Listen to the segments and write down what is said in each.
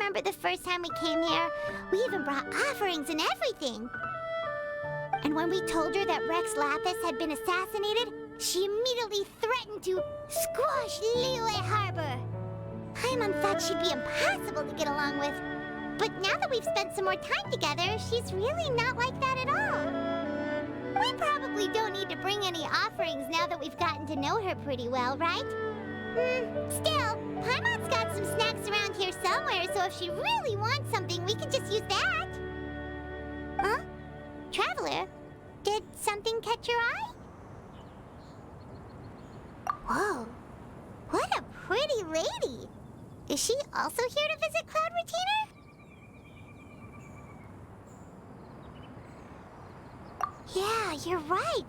remember the first time we came here. We even brought offerings and everything. And when we told her that Rex Lapis had been assassinated, she immediately threatened to squash Liyue Harbor. Paimon thought she'd be impossible to get along with. But now that we've spent some more time together, she's really not like that at all. We probably don't need to bring any offerings now that we've gotten to know her pretty well, right? Still, Paimon's got some snacks around here somewhere, so if she really wants something, we can just use that. Huh? Traveler, did something catch your eye? Whoa, what a pretty lady. Is she also here to visit Cloud Retainer? Yeah, you're right.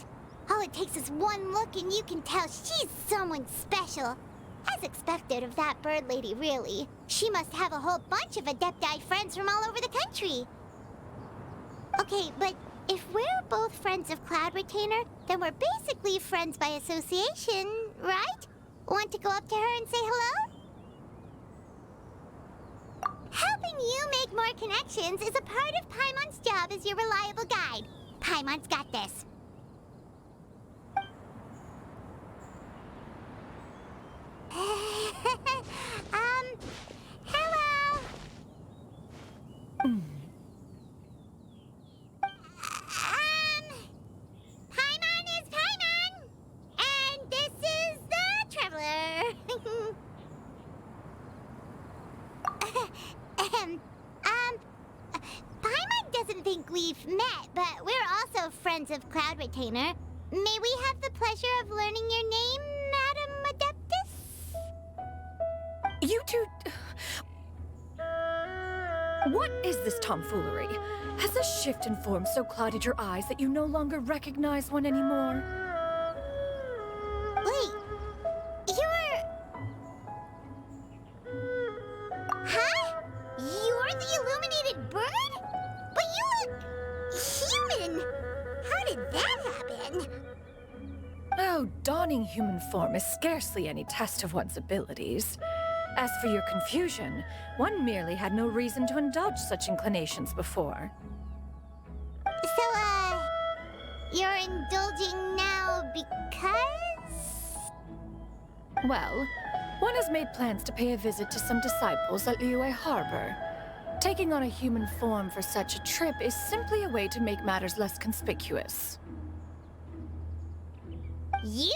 All it takes is one look and you can tell she's someone special. As expected of that bird lady, really. She must have a whole bunch of Adepti friends from all over the country. Okay, but if we're both friends of Cloud Retainer, then we're basically friends by association, right? Want to go up to her and say hello? Helping you make more connections is a part of Paimon's job as your reliable guide. Paimon's got this. Hello. Paimon is Paimon, and this is the Traveler. Paimon doesn't think we've met, but we're also friends of Cloud Retainer. May we have the pleasure of learning your name, Madam Adeptus? You two... What is this tomfoolery? Has a shift in form so clouded your eyes that you no longer recognize one anymore? Wait, you're... Huh? You're the illuminated bird? But you look... human! How did that happen? Oh, donning human form is scarcely any test of one's abilities. As for your confusion, one merely had no reason to indulge such inclinations before. So, you're indulging now because? Well, one has made plans to pay a visit to some disciples at Liyue Harbor. Taking on a human form for such a trip is simply a way to make matters less conspicuous. You?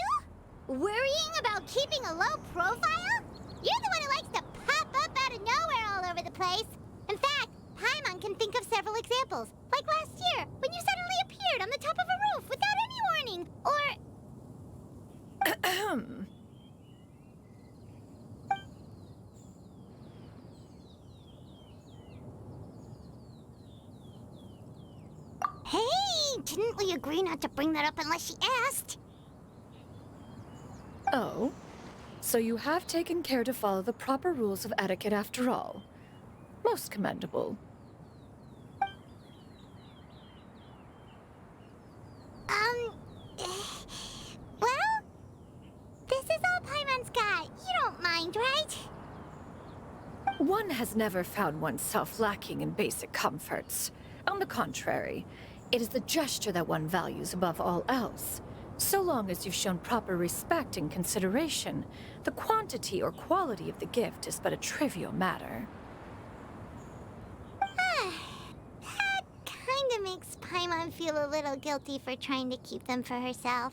Worrying about keeping a low profile? You're the one who likes to pop up out of nowhere all over the place. In fact, Paimon can think of several examples. Like last year, when you suddenly appeared on the top of a roof without any warning. Or... Hey, didn't we agree not to bring that up unless she asked? Oh? So you have taken care to follow the proper rules of etiquette after all. Most commendable. Well, this is all Paimon's got. You don't mind, right? One has never found oneself lacking in basic comforts. On the contrary, it is the gesture that one values above all else. So long as you've shown proper respect and consideration, the quantity or quality of the gift is but a trivial matter. That kinda makes Paimon feel a little guilty for trying to keep them for herself.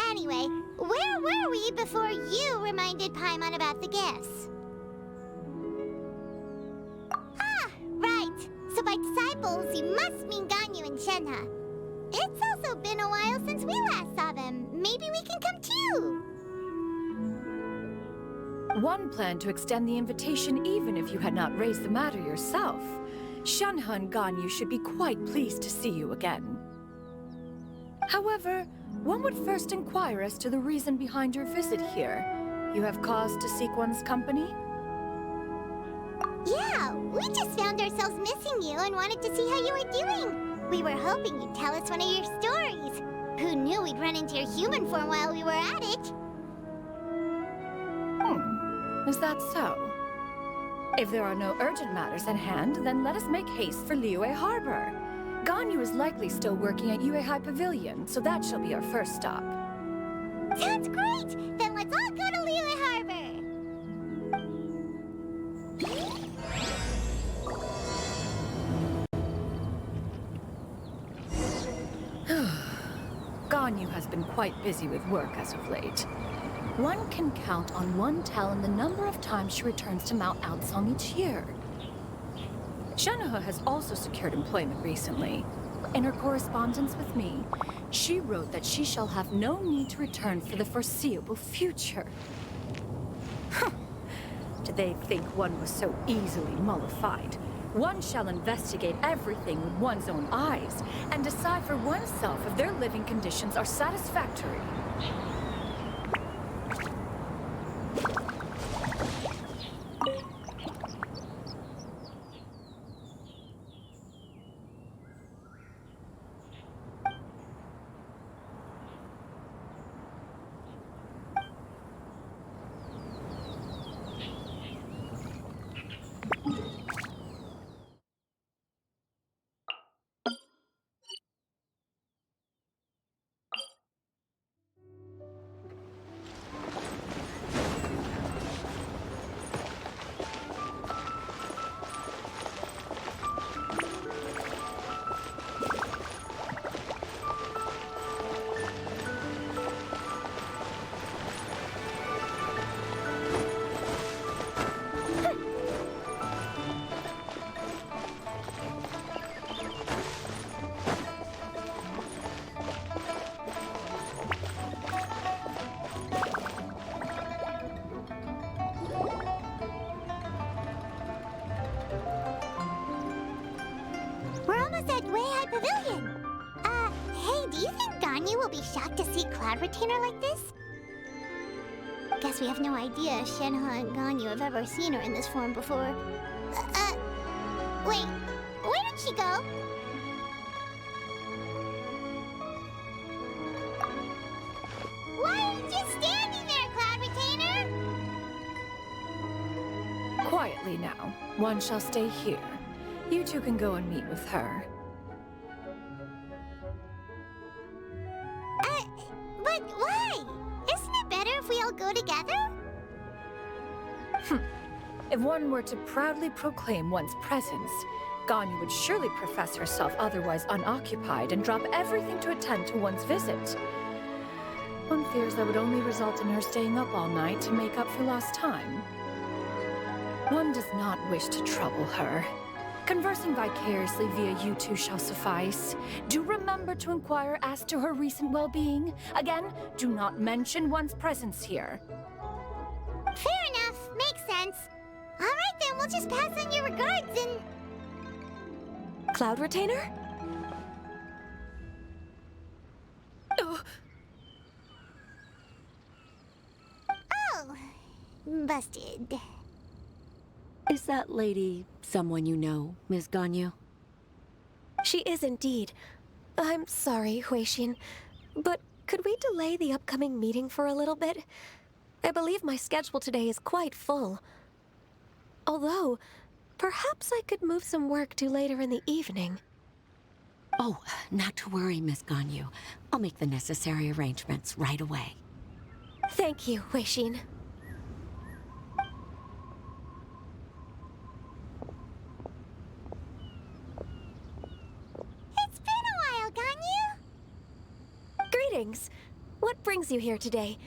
Anyway, where were we before you reminded Paimon about the gifts? Ah, right. So by disciples, you must mean Ganyu and Shenhe. It's also been a while since we last saw them. Maybe we can come too. One planned to extend the invitation even if you had not raised the matter yourself. Shenhe and Ganyu should be quite pleased to see you again. However, one would first inquire as to the reason behind your visit here. You have cause to seek one's company? Yeah, we just found ourselves missing you and wanted to see how you were doing. We were hoping you'd tell us one of your stories. Who knew we'd run into your human form while we were at it? Is that so? If there are no urgent matters at hand, then let us make haste for Liyue Harbor. Ganyu is likely still working at Yuehai Pavilion, so that shall be our first stop. Sounds great! Then let's all go to Liyue Harbor! Ganyu has been quite busy with work as of late. One can count on one talon the number of times she returns to Mount Outsong each year. Shenhe has also secured employment recently. In her correspondence with me, she wrote that she shall have no need to return for the foreseeable future. Did they think one was so easily mollified? One shall investigate everything with one's own eyes and decide for oneself if their living conditions are satisfactory. We're almost at Yuehai Pavilion. Hey, do you think Ganyu will be shocked to see Cloud Retainer like this? Guess we have no idea if Shenhe and Ganyu have ever seen her in this form before. Wait, where did she go? Why are you just standing there, Cloud Retainer? Quietly now. One shall stay here. You two can go and meet with her. But why? Isn't it better if we all go together? If one were to proudly proclaim one's presence, Ganyu would surely profess herself otherwise unoccupied and drop everything to attend to one's visit. One fears that would only result in her staying up all night to make up for lost time. One does not wish to trouble her. Conversing vicariously via you two shall suffice. Do remember to inquire as to her recent well-being. Again, do not mention one's presence here. Fair enough. Makes sense. All right, then. We'll just pass on your regards and... Cloud Retainer? Oh. Busted. Is that lady someone you know, Miss Ganyu? She is indeed. I'm sorry, Huixin, but could we delay the upcoming meeting for a little bit? I believe my schedule today is quite full. Although, perhaps I could move some work to later in the evening. Oh, not to worry, Miss Ganyu. I'll make the necessary arrangements right away. Thank you, Huixin. It's been a while, Ganyu. Greetings. What brings you here today?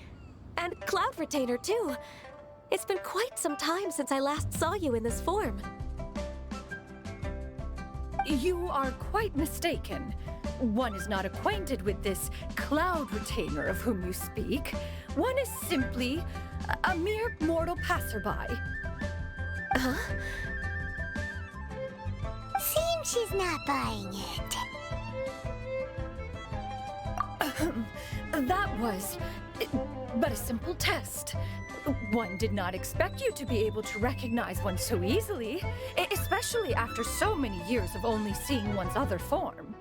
And Cloud Retainer, too. It's been quite some time since I last saw you in this form. You are quite mistaken. One is not acquainted with this Cloud Retainer of whom you speak. One is simply a mere mortal passerby. Huh? Seems she's not buying it. That was but a simple test. One did not expect you to be able to recognize one so easily, especially after so many years of only seeing one's other form.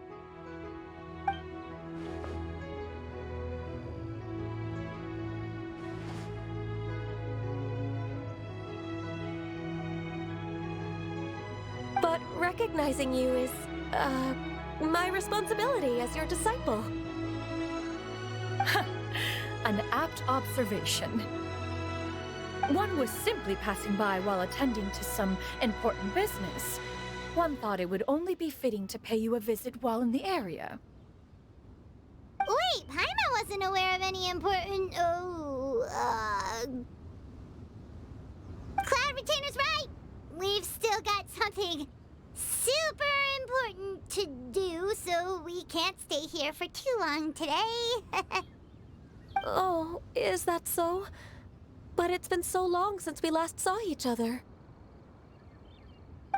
recognizing you is, my responsibility as your disciple. An apt observation. One was simply passing by while attending to some important business. One thought it would only be fitting to pay you a visit while in the area. Wait, Paimon wasn't aware of any important, Cloud Retainer's right! We've still got something super important to do, so we can't stay here for too long today. Oh, is that so? But it's been so long since we last saw each other.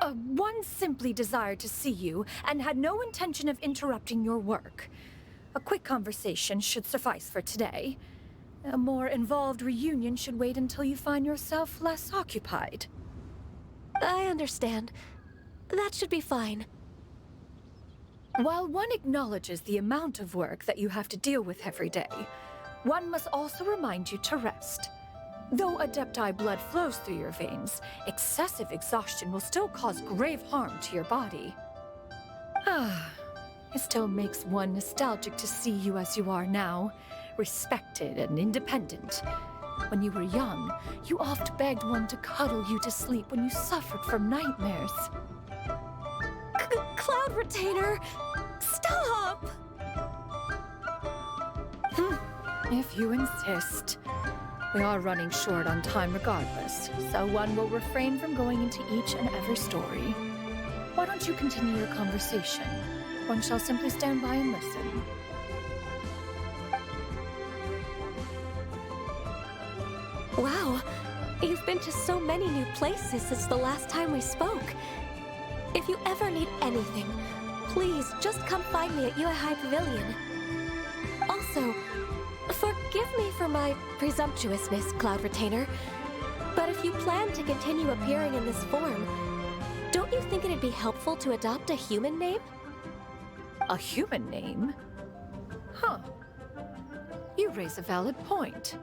One simply desired to see you and had no intention of interrupting your work. A quick conversation should suffice for today. A more involved reunion should wait until you find yourself less occupied. I understand. That should be fine. While one acknowledges the amount of work that you have to deal with every day, one must also remind you to rest. Though Adepti blood flows through your veins, excessive exhaustion will still cause grave harm to your body. It still makes one nostalgic to see you as you are now, respected and independent. When you were young, you oft begged one to cuddle you to sleep when you suffered from nightmares. Cloud Retainer! Stop! If you insist. We are running short on time regardless, so one will refrain from going into each and every story. Why don't you continue your conversation? One shall simply stand by and listen. Wow, you've been to so many new places since the last time we spoke. If you ever need anything, please just come find me at Yuehai Pavilion. Also, forgive me for my presumptuousness, Cloud Retainer, but if you plan to continue appearing in this form, don't you think it'd be helpful to adopt a human name? A human name? Huh. You raise a valid point.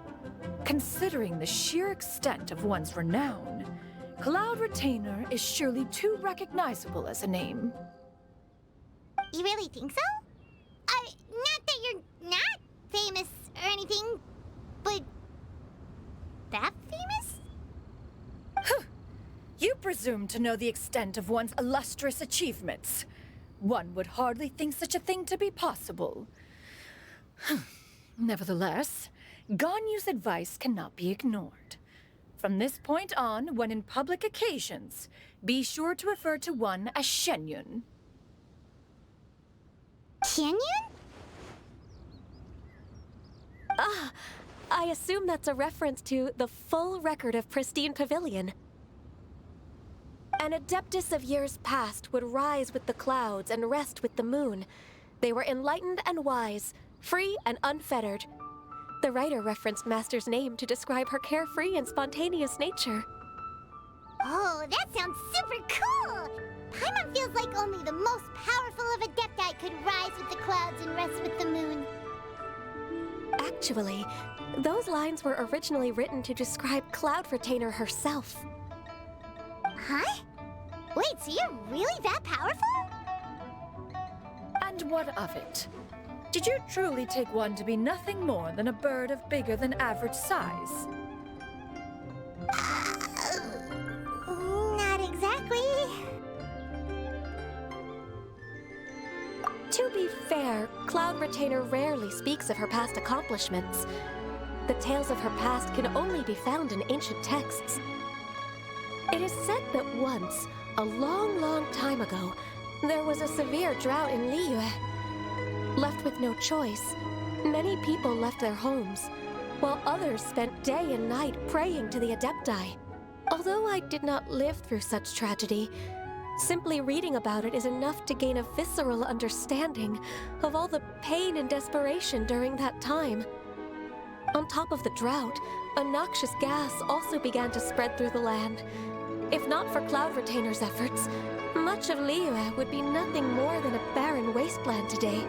Considering the sheer extent of one's renown, Cloud Retainer is surely too recognizable as a name. You really think so? Not that you're not famous or anything, but that famous? You presume to know the extent of one's illustrious achievements. One would hardly think such a thing to be possible. Nevertheless, Ganyu's advice cannot be ignored. From this point on, when in public occasions, be sure to refer to one as Xianyun. Xianyun? I assume that's a reference to the full record of Pristine Pavilion. An Adeptus of years past would rise with the clouds and rest with the moon. They were enlightened and wise, free and unfettered. The writer referenced Master's name to describe her carefree and spontaneous nature. Oh, that sounds super cool! Paimon feels like only the most powerful of Adepti could rise with the clouds and rest with the moon. Actually, those lines were originally written to describe Cloud Retainer herself. Huh? Wait, so you're really that powerful? And what of it? Did you truly take one to be nothing more than a bird of bigger than average size? Not exactly. To be fair, Cloud Retainer rarely speaks of her past accomplishments. The tales of her past can only be found in ancient texts. It is said that once, a long, long time ago, there was a severe drought in Liyue. Left with no choice, many people left their homes, while others spent day and night praying to the Adepti. Although I did not live through such tragedy, simply reading about it is enough to gain a visceral understanding of all the pain and desperation during that time. On top of the drought, a noxious gas also began to spread through the land. If not for Cloud Retainer's efforts, much of Liyue would be nothing more than a barren wasteland today.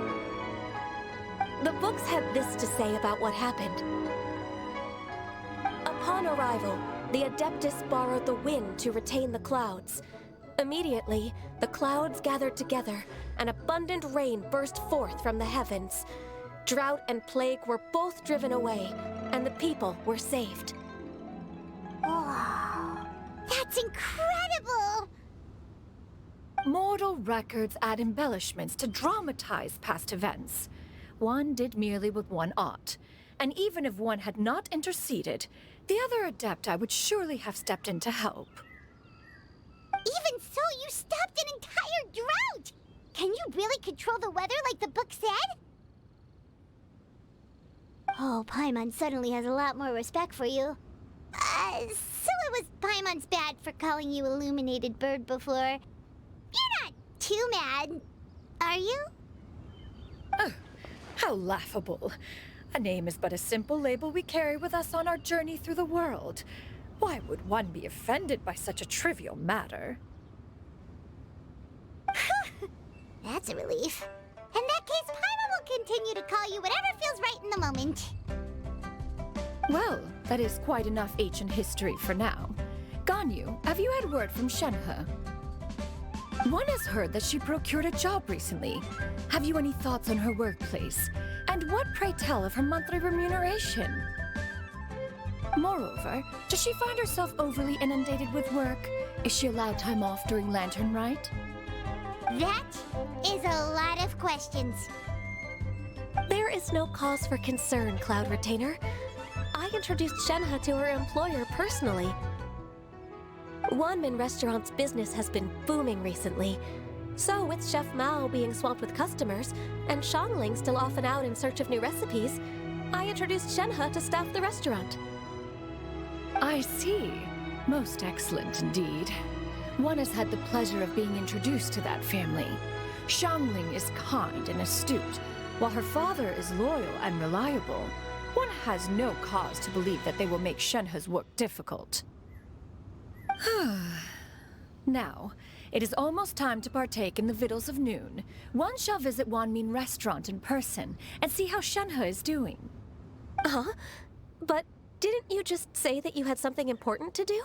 The books had this to say about what happened. Upon arrival, the Adeptus borrowed the wind to retain the clouds. Immediately, the clouds gathered together, and abundant rain burst forth from the heavens. Drought and plague were both driven away, and the people were saved. Wow, that's incredible! Mortal records add embellishments to dramatize past events. One did merely what one ought, and even if one had not interceded, the other Adepti would surely have stepped in to help. Even so, you stopped an entire drought! Can you really control the weather like the book said? Oh, Paimon suddenly has a lot more respect for you. So it was Paimon's bad for calling you Illuminated Bird before. You're not too mad, are you? How laughable. A name is but a simple label we carry with us on our journey through the world. Why would one be offended by such a trivial matter? That's a relief. In that case, Paimon will continue to call you whatever feels right in the moment. Well, that is quite enough ancient history for now. Ganyu, have you had word from Shenhe? One has heard that she procured a job recently. Have you any thoughts on her workplace? And what, pray tell, of her monthly remuneration? Moreover, does she find herself overly inundated with work? Is she allowed time off during Lantern Rite? That is a lot of questions. There is no cause for concern, Cloud Retainer. I introduced Shenhe to her employer personally. Wanmin Restaurant's business has been booming recently. So, with Chef Mao being swamped with customers, and Shangling still off and out in search of new recipes, I introduced Shenhe to staff the restaurant. I see. Most excellent indeed. One has had the pleasure of being introduced to that family. Shangling is kind and astute, while her father is loyal and reliable. One has no cause to believe that they will make Shenhe's work difficult. Now, it is almost time to partake in the victuals of noon. One shall visit Wanmin Restaurant in person and see how Shenhe is doing. Huh? But didn't you just say that you had something important to do?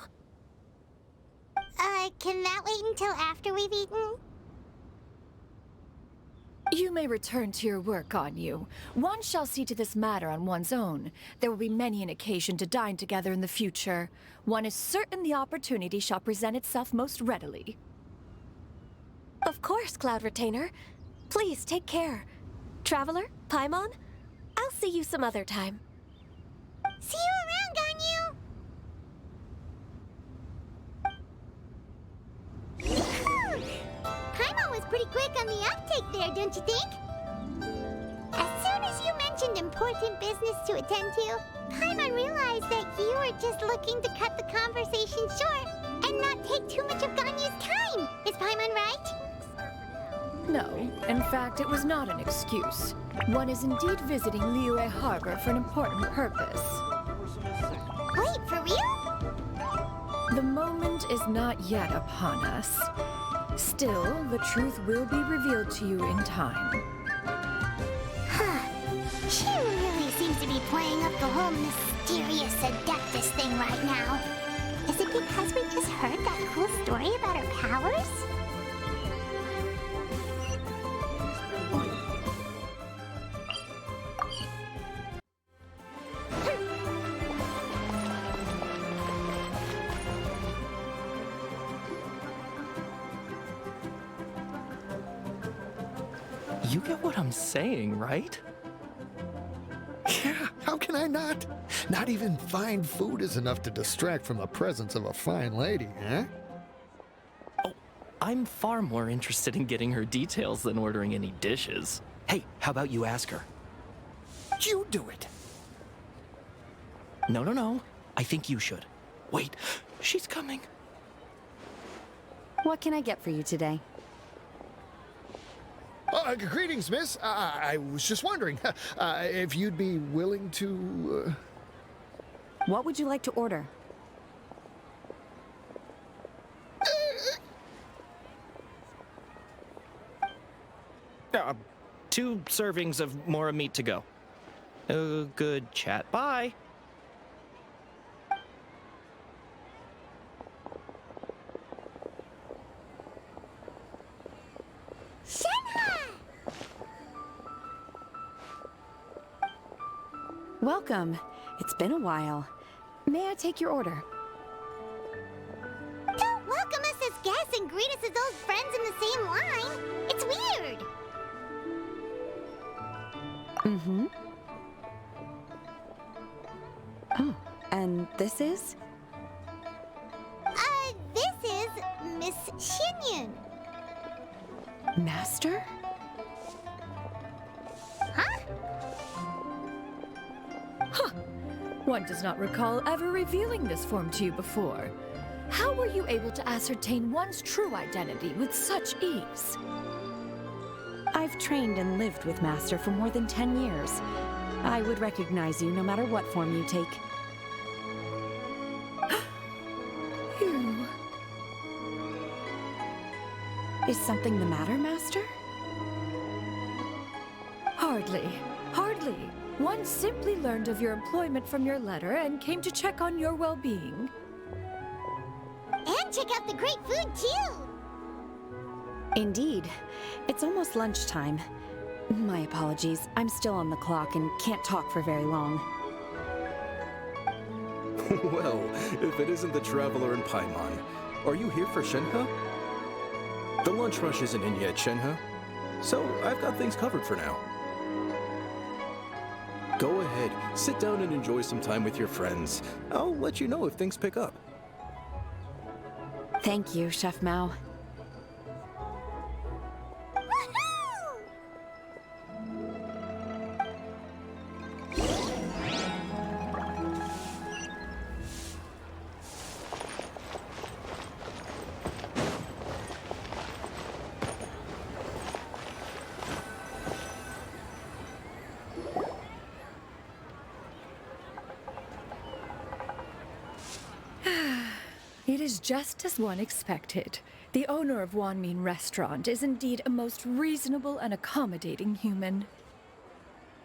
Can that wait until after we've eaten? You may return to your work, Ganyu. One shall see to this matter on one's own. There will be many an occasion to dine together in the future. One is certain the opportunity shall present itself most readily. Of course, Cloud Retainer. Please take care. Traveler, Paimon, I'll see you some other time. See you around, Ganyu! Paimon was pretty quick on the uptake there, don't you think? As soon as you mentioned important business to attend to, Paimon realized that you were just looking to cut the conversation short and not take too much of Ganyu's time. Is Paimon right? No, in fact, it was not an excuse. One is indeed visiting Liyue Harbor for an important purpose. Wait, for real? The moment is not yet upon us. Still, the truth will be revealed to you in time. Huh. She really seems to be playing up the whole mysterious Adeptus thing right now. Is it because we just heard that cool story about her powers? You get what I'm saying, right? Yeah, how can I not? Not even fine food is enough to distract from the presence of a fine lady, huh? Oh, I'm far more interested in getting her details than ordering any dishes. Hey, how about you ask her? You do it! No. I think you should. Wait, she's coming. What can I get for you today? Greetings, miss. I was just wondering if you'd be willing to... What would you like to order? Two servings of Mora meat to go. Good chat. Bye. Welcome. It's been a while. May I take your order? Don't welcome us as guests and greet us as old friends in the same line. It's weird. Mm-hmm. Oh, and this is? This is Miss Xianyun. Master? Huh? One does not recall ever revealing this form to you before. How were you able to ascertain one's true identity with such ease? I've trained and lived with Master for more than 10 years. I would recognize you no matter what form you take. You... Is something the matter, Master? Hardly. Hardly. One simply learned of your employment from your letter and came to check on your well-being. And check out the great food, too. Indeed. It's almost lunchtime. My apologies. I'm still on the clock and can't talk for very long. Well, if it isn't the traveler in Paimon, are you here for Shenhe? The lunch rush isn't in yet, Shenhe. So I've got things covered for now. Go ahead, sit down and enjoy some time with your friends. I'll let you know if things pick up. Thank you, Chef Mao. Woohoo! It is just as one expected. The owner of Wanmin Restaurant is indeed a most reasonable and accommodating human.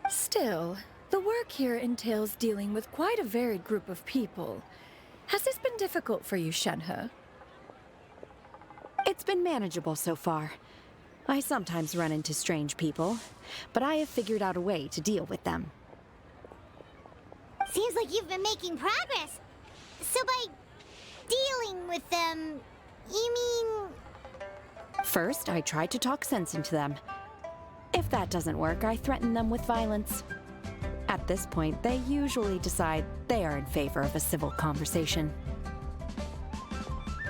Still, the work here entails dealing with quite a varied group of people. Has this been difficult for you, Shenhe? It's been manageable so far. I sometimes run into strange people, but I have figured out a way to deal with them. Seems like you've been making progress. So by dealing with them, you mean... First, I try to talk sense into them. If that doesn't work, I threaten them with violence. At this point, they usually decide they are in favor of a civil conversation.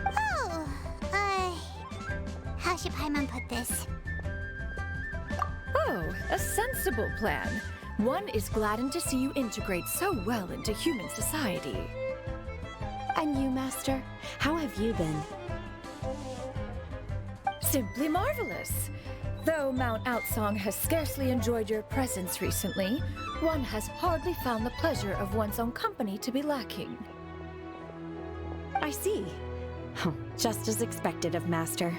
Oh, how should Paimon put this? Oh, a sensible plan. One is gladdened to see you integrate so well into human society. And you, Master? How have you been? Simply marvelous. Though Mount Outsong has scarcely enjoyed your presence recently, one has hardly found the pleasure of one's own company to be lacking. I see. Oh, just as expected of Master.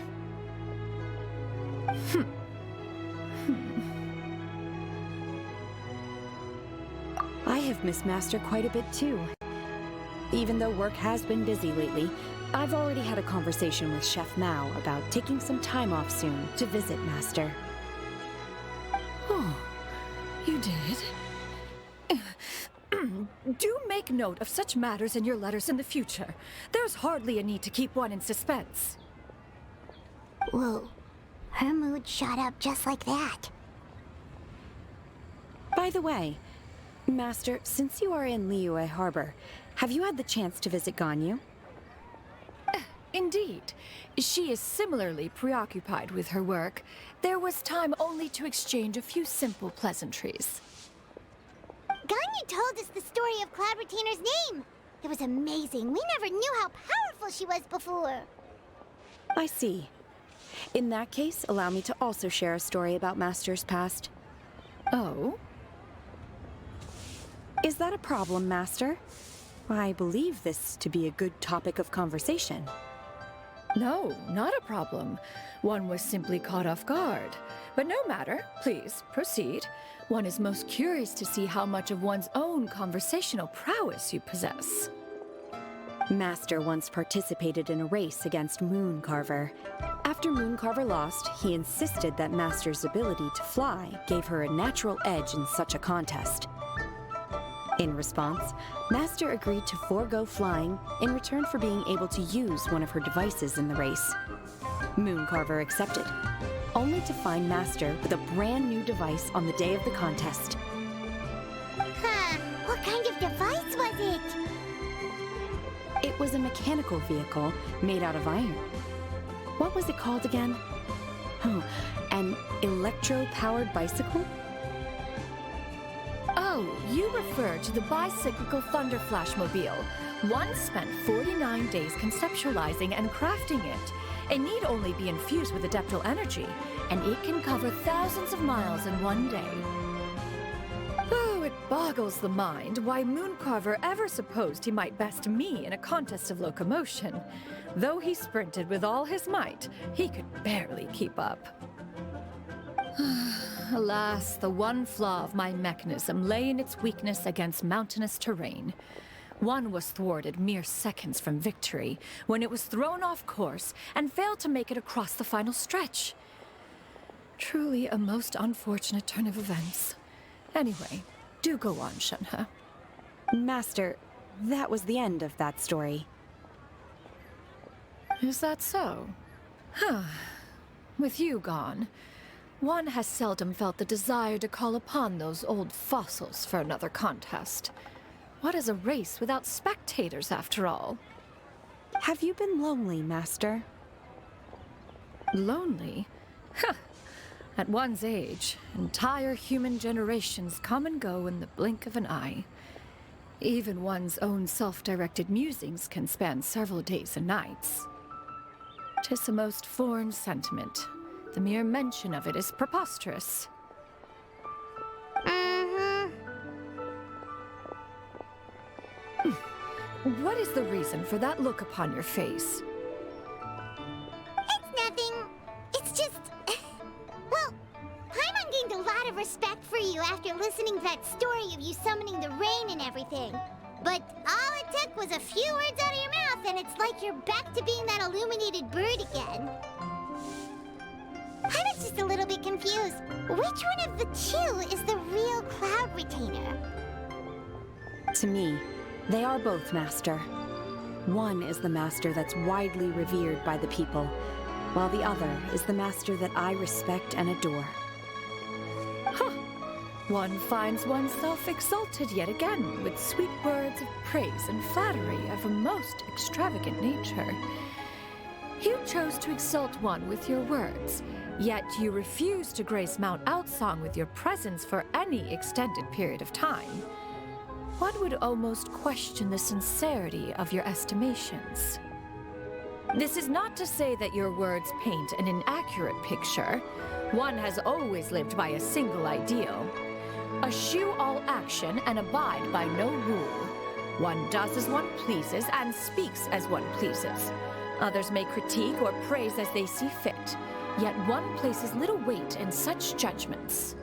I have missed Master quite a bit too. Even though work has been busy lately, I've already had a conversation with Chef Mao about taking some time off soon to visit Master. Oh, you did? Do make note of such matters in your letters in the future. There's hardly a need to keep one in suspense. Whoa, her mood shot up just like that. By the way, Master, since you are in Liyue Harbor, have you had the chance to visit Ganyu? Indeed. She is similarly preoccupied with her work. There was time only to exchange a few simple pleasantries. Ganyu told us the story of Cloud Retainer's name. It was amazing. We never knew how powerful she was before. I see. In that case, allow me to also share a story about Master's past. Oh? Is that a problem, Master? I believe this to be a good topic of conversation. No, not a problem. One was simply caught off guard. But no matter, please, proceed. One is most curious to see how much of one's own conversational prowess you possess. Master once participated in a race against Mooncarver. After Mooncarver lost, he insisted that Master's ability to fly gave her a natural edge in such a contest. In response, Master agreed to forego flying in return for being able to use one of her devices in the race. Mooncarver accepted, only to find Master with a brand new device on the day of the contest. Huh, what kind of device was it? It was a mechanical vehicle made out of iron. What was it called again? Oh, an electro-powered bicycle? Oh, you refer to the bicyclical Thunder Flashmobile. One spent 49 days conceptualizing and crafting it. It need only be infused with adeptal energy, and it can cover thousands of miles in one day. Oh, it boggles the mind why Mooncarver ever supposed he might best me in a contest of locomotion. Though he sprinted with all his might, he could barely keep up. Alas, the one flaw of my mechanism lay in its weakness against mountainous terrain. One was thwarted mere seconds from victory, when it was thrown off course and failed to make it across the final stretch. Truly a most unfortunate turn of events. Anyway, do go on, Shenhe. Master, that was the end of that story. Is that so? Huh. With you gone, one has seldom felt the desire to call upon those old fossils for another contest. What is a race without spectators, after all? Have you been lonely, Master? Lonely? Huh. At one's age, entire human generations come and go in the blink of an eye. Even one's own self-directed musings can span several days and nights. 'Tis a most foreign sentiment. The mere mention of it is preposterous. What is the reason for that look upon your face? It's nothing. It's just... Well, Paimon gained a lot of respect for you after listening to that story of you summoning the rain and everything. But all it took was a few words out of your mouth, and it's like you're back to being that illuminated bird again. I was just a little bit confused. Which one of the two is the real Cloud Retainer? To me, they are both, Master. One is the Master that's widely revered by the people, while the other is the Master that I respect and adore. Huh. One finds oneself exalted yet again with sweet words of praise and flattery of a most extravagant nature. You chose to exalt one with your words, yet you refuse to grace Mount Outsong with your presence for any extended period of time. One would almost question the sincerity of your estimations. This is not to say that your words paint an inaccurate picture. One has always lived by a single ideal. Eschew all action and abide by no rule. One does as one pleases and speaks as one pleases. Others may critique or praise as they see fit, yet one places little weight in such judgments.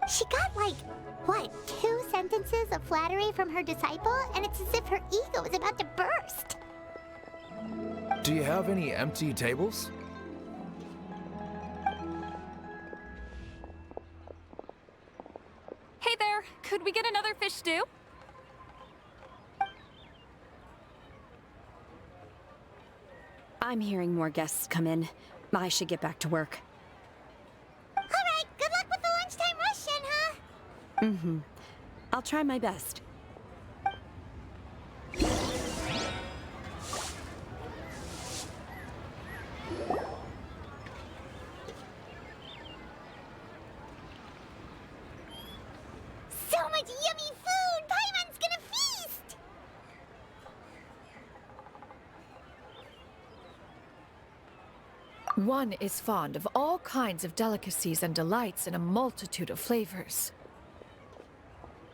She got like, what, 2 sentences of flattery from her disciple, and it's as if her ego is about to burst. Do you have any empty tables? Hey there, could we get another fish stew? I'm hearing more guests come in. I should get back to work. All right, good luck with the lunchtime rush, Shenhe. Mm-hmm. I'll try my best. So much yummy food! Paimon's gonna feast! One is fond of all kinds of delicacies and delights in a multitude of flavors.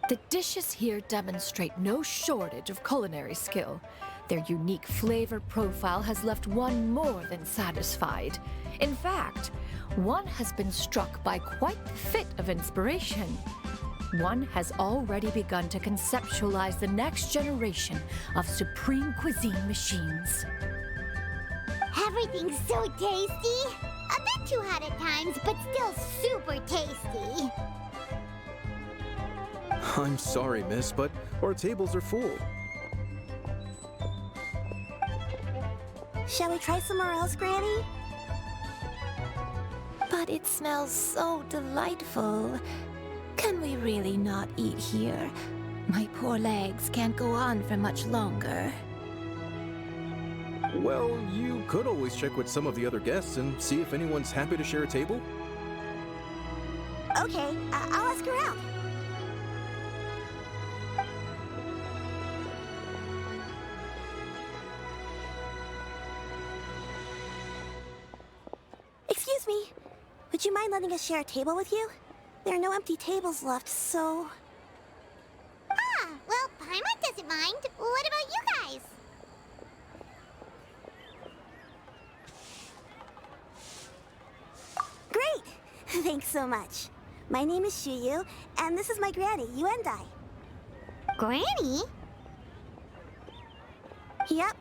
The dishes here demonstrate no shortage of culinary skill. Their unique flavor profile has left one more than satisfied. In fact, one has been struck by quite the fit of inspiration. One has already begun to conceptualize the next generation of supreme cuisine machines. Everything's so tasty! A bit too hot at times, but still super tasty. I'm sorry, miss, but our tables are full. Shall we try somewhere else, Granny? But it smells so delightful. Can we really not eat here? My poor legs can't go on for much longer. Well, you could always check with some of the other guests and see if anyone's happy to share a table. Okay, I'll ask around. Excuse me. Would you mind letting us share a table with you? There are no empty tables left, so... Ah, well, Paimon doesn't mind. What about you guys? Great! Thanks so much. My name is Xianyun, and this is my granny, Yuendai. Granny? Yep.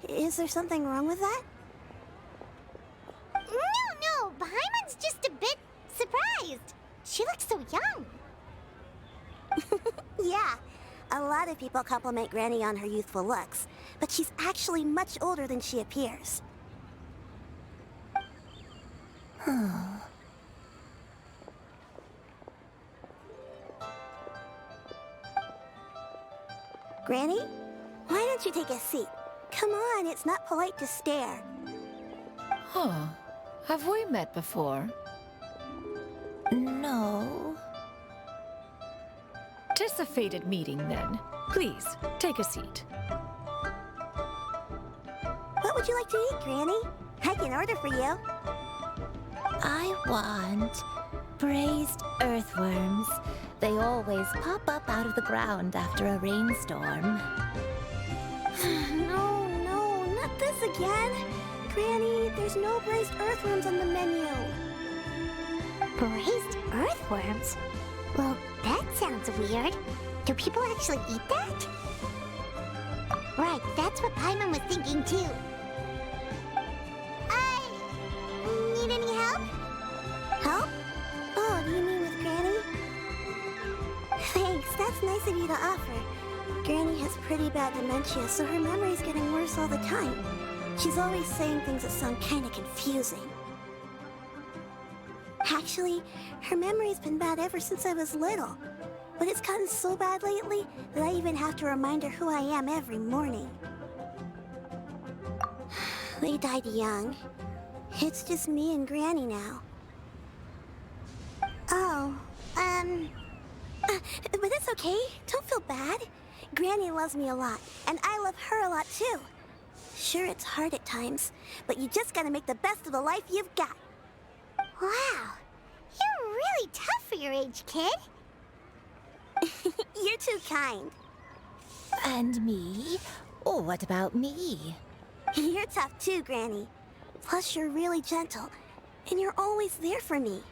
Is there something wrong with that? No, Paimon's just a bit surprised. She looks so young. Yeah, a lot of people compliment Granny on her youthful looks, but she's actually much older than she appears. Granny, why don't you take a seat? Come on, it's not polite to stare. Huh. Have we met before? No. 'Tis a fated meeting, then. Please, take a seat. What would you like to eat, Granny? I can order for you. I want braised earthworms. They always pop up out of the ground after a rainstorm. No, not this again. Granny, there's no braised earthworms on the menu. Braised earthworms? Well, that sounds weird. Do people actually eat that? Right, that's what Paimon was thinking too. Need any help? Help? Oh, do you mean with Granny? Thanks, that's nice of you to offer. Granny has pretty bad dementia, so her memory's getting worse all the time. She's always saying things that sound kinda confusing. Actually, her memory's been bad ever since I was little. But it's gotten so bad lately that I even have to remind her who I am every morning. They died young. It's just me and Granny now. Oh, but it's okay. Don't feel bad. Granny loves me a lot, and I love her a lot too. Sure, it's hard at times, but you just gotta make the best of the life you've got. Wow, you're really tough for your age, kid. You're too kind. And me? Oh, what about me? You're tough too, Granny. Plus, you're really gentle, and you're always there for me.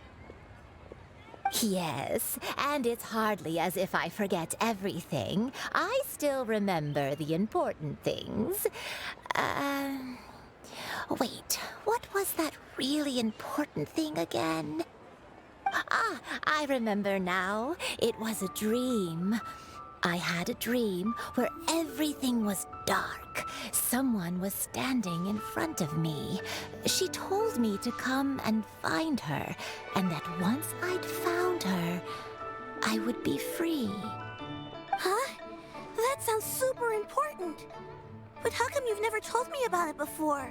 Yes, and it's hardly as if I forget everything. I still remember the important things. Wait, what was that really important thing again? Ah, I remember now. It was a dream. I had a dream where everything was dark. Someone was standing in front of me. She told me to come and find her, and that once I'd found her, I would be free. Huh? That sounds super important. But how come you've never told me about it before?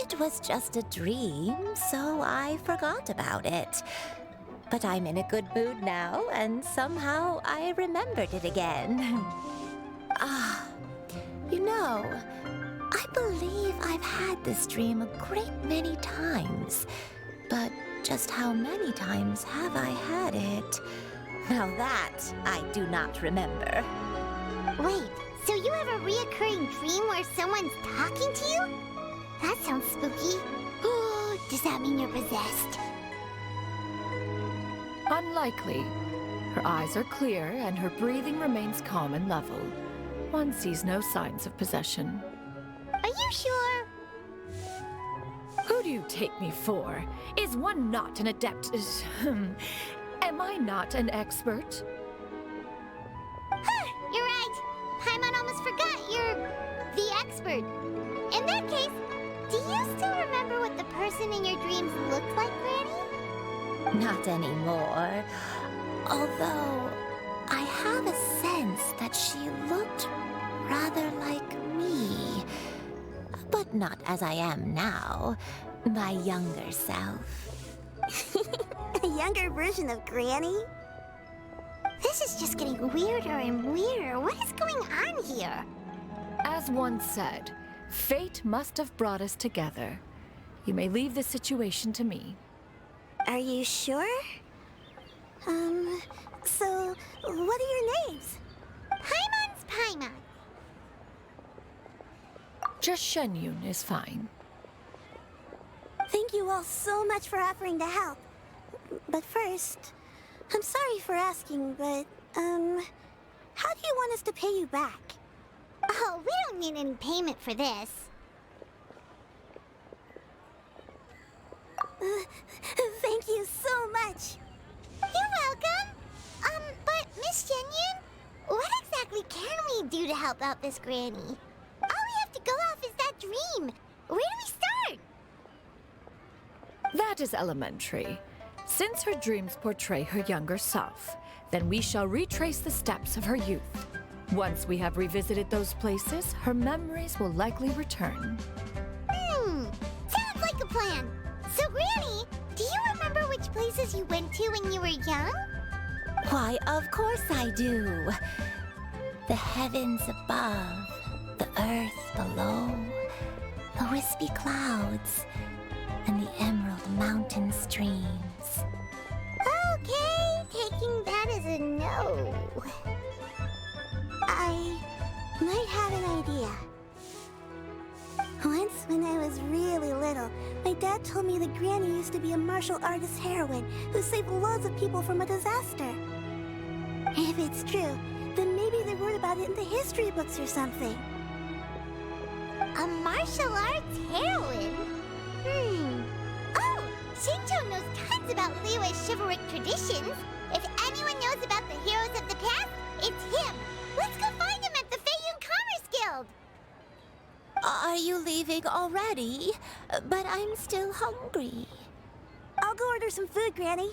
It was just a dream, so I forgot about it. But I'm in a good mood now, and somehow I remembered it again. You know, I believe I've had this dream a great many times. But just how many times have I had it? Now that I do not remember. Wait, so you have a reoccurring dream where someone's talking to you? That sounds spooky. Does that mean you're possessed? Unlikely. Her eyes are clear and her breathing remains calm and level. One sees no signs of possession. Are you sure? Who do you take me for? Is one not an adept? Am I not an expert? whispered. In that case, do you still remember what the person in your dreams looked like, Granny? Not anymore. Although, I have a sense that she looked rather like me. But not as I am now. My younger self. A younger version of Granny? This is just getting weirder and weirder. What is going on here? As one said, fate must have brought us together. You may leave this situation to me. Are you sure? So, what are your names? Paimon's Paimon. Just Xianyun is fine. Thank you all so much for offering to help. But first, I'm sorry for asking, but, how do you want us to pay you back? Oh, we don't need any payment for this. Thank you so much. You're welcome. But Miss Xianyun, what exactly can we do to help out this granny? All we have to go off is that dream. Where do we start? That is elementary. Since her dreams portray her younger self, then we shall retrace the steps of her youth. Once we have revisited those places, her memories will likely return. Sounds like a plan. So, Granny, do you remember which places you went to when you were young? Why, of course I do. The heavens above, the earth below, the wispy clouds, and the emerald mountain streams. Okay, taking that as a no. I might have an idea. Once, when I was really little, my dad told me that Granny used to be a martial artist heroine who saved loads of people from a disaster. If it's true, then maybe they wrote about it in the history books or something. A martial arts heroine? Oh, Shincho knows tons about Liyue's chivalric traditions. If anyone knows about the heroes of the past, it's him. Let's go find him at the Feiyun Commerce Guild. Are you leaving already? But I'm still hungry. I'll go order some food, Granny.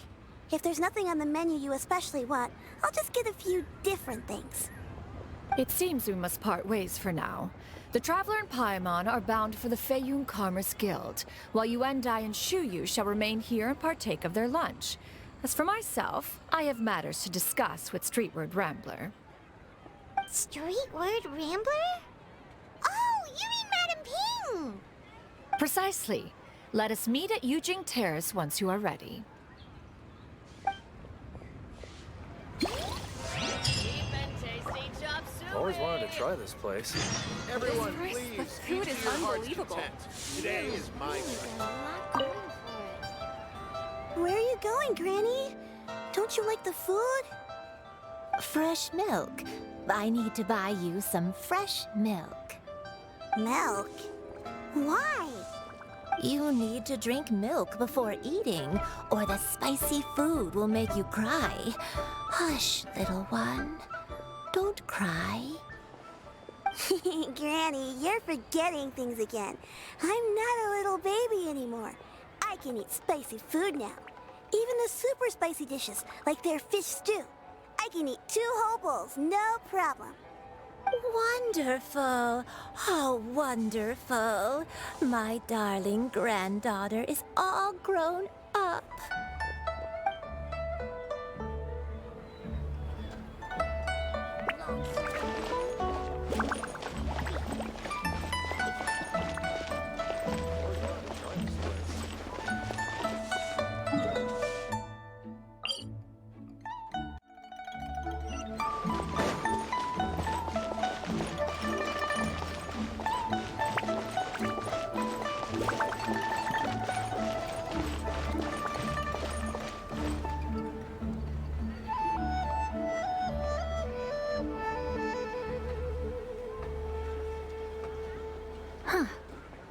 If there's nothing on the menu you especially want, I'll just get a few different things. It seems we must part ways for now. The Traveler and Paimon are bound for the Feiyun Commerce Guild, while Yuendai and Shuyu shall remain here and partake of their lunch. As for myself, I have matters to discuss with Streetward Rambler. Streetward Rambler? Oh, you mean Madam Ping! Precisely. Let us meet at Yujing Terrace once you are ready. Always wanted to try this place. Everyone, please. The food is unbelievable. Today is my turn. Where are you going, Granny? Don't you like the food? Fresh milk. I need to buy you some fresh milk. Milk? Why? You need to drink milk before eating, or the spicy food will make you cry. Hush, little one. Don't cry. Granny, you're forgetting things again. I'm not a little baby anymore. I can eat spicy food now. Even the super spicy dishes, like their fish stew. I can eat 2 whole bowls, no problem. Wonderful. Oh, wonderful. My darling granddaughter is all grown up.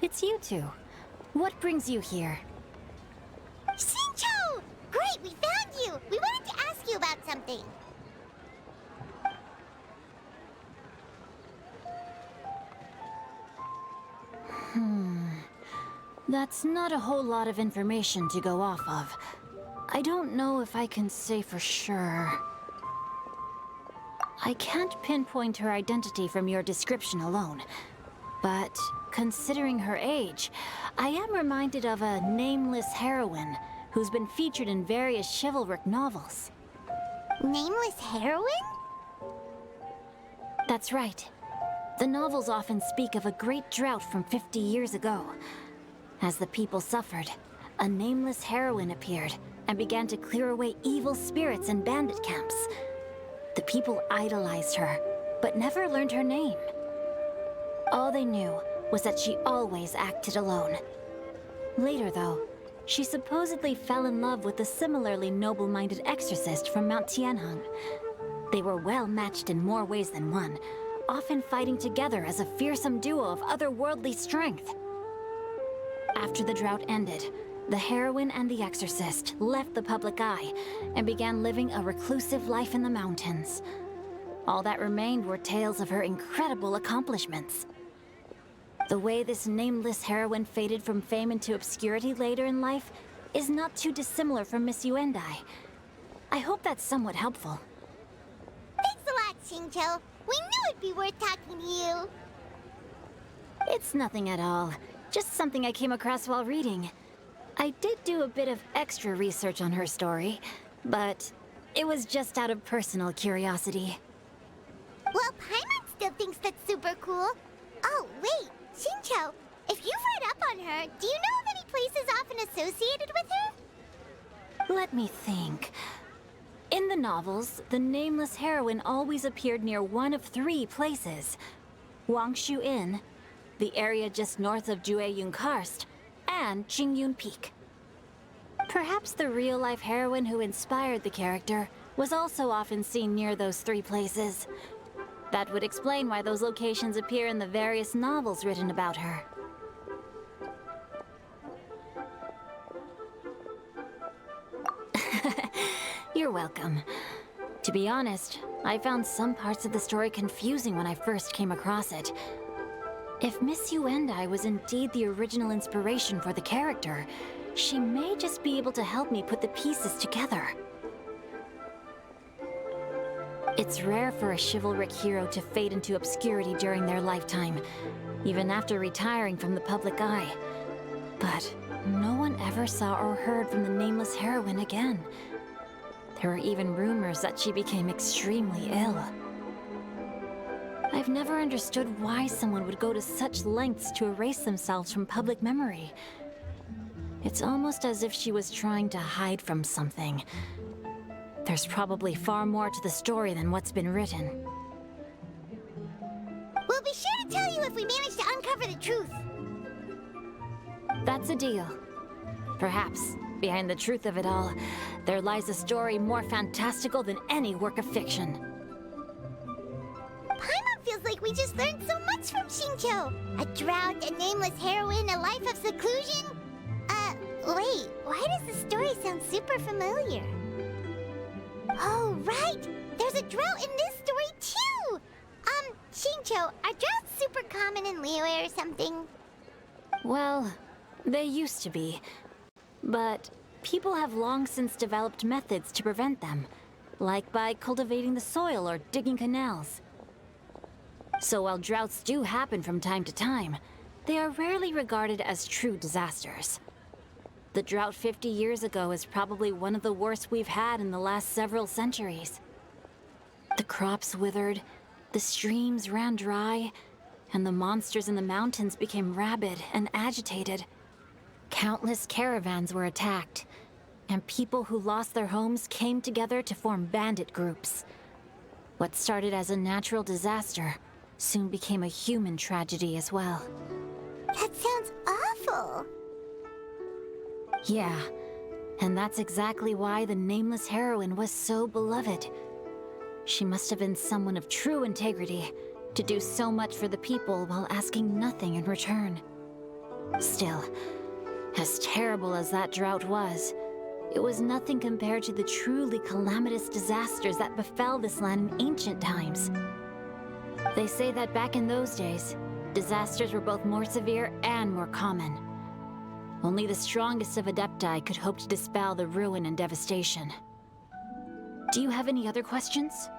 It's you two. What brings you here? Shincho! Great, we found you! We wanted to ask you about something. That's not a whole lot of information to go off of. I don't know if I can say for sure. I can't pinpoint her identity from your description alone. But considering her age, I am reminded of a nameless heroine who's been featured in various chivalric novels. Nameless heroine? That's right. The novels often speak of a great drought from 50 years ago. As the people suffered, a nameless heroine appeared and began to clear away evil spirits in bandit camps. The people idolized her, but never learned her name. All they knew was that she always acted alone. Later, though, she supposedly fell in love with a similarly noble-minded exorcist from Mount Tianheng. They were well matched in more ways than one, often fighting together as a fearsome duo of otherworldly strength. After the drought ended, the heroine and the exorcist left the public eye and began living a reclusive life in the mountains. All that remained were tales of her incredible accomplishments. The way this nameless heroine faded from fame into obscurity later in life is not too dissimilar from Miss Yuendai. I hope that's somewhat helpful. Thanks a lot, Xingqiu. We knew it'd be worth talking to you. It's nothing at all. Just something I came across while reading. I did do a bit of extra research on her story, but it was just out of personal curiosity. Well, Paimon still thinks that's super cool. Oh, wait, Xingqiu, if you've read up on her, do you know of any places often associated with her? Let me think. In the novels, the nameless heroine always appeared near one of 3 places. Wangshu Inn, the area just north of Jueyun Karst, and Qingyun Peak. Perhaps the real-life heroine who inspired the character was also often seen near those 3 places. That would explain why those locations appear in the various novels written about her. You're welcome. To be honest, I found some parts of the story confusing when I first came across it. If Miss Yuendai was indeed the original inspiration for the character, she may just be able to help me put the pieces together. It's rare for a chivalric hero to fade into obscurity during their lifetime, even after retiring from the public eye. But no one ever saw or heard from the nameless heroine again. There were even rumors that she became extremely ill. I've never understood why someone would go to such lengths to erase themselves from public memory. It's almost as if she was trying to hide from something. There's probably far more to the story than what's been written. We'll be sure to tell you if we manage to uncover the truth. That's a deal. Perhaps, behind the truth of it all, there lies a story more fantastical than any work of fiction. Paimon feels like we just learned so much from Xingqiu. A drought, a nameless heroine, a life of seclusion. Wait, why does the story sound super familiar? Oh, right! There's a drought in this story, too! Xingqiu, are droughts super common in Liyue or something? Well, they used to be. But people have long since developed methods to prevent them, like by cultivating the soil or digging canals. So while droughts do happen from time to time, they are rarely regarded as true disasters. The drought 50 years ago is probably one of the worst we've had in the last several centuries. The crops withered, the streams ran dry, and the monsters in the mountains became rabid and agitated. Countless caravans were attacked, and people who lost their homes came together to form bandit groups. What started as a natural disaster soon became a human tragedy as well. That sounds awful. Yeah, and that's exactly why the nameless heroine was so beloved. She must have been someone of true integrity to do so much for the people while asking nothing in return. Still, as terrible as that drought was, it was nothing compared to the truly calamitous disasters that befell this land in ancient times. They say that back in those days, disasters were both more severe and more common. Only the strongest of Adepti could hope to dispel the ruin and devastation. Do you have any other questions?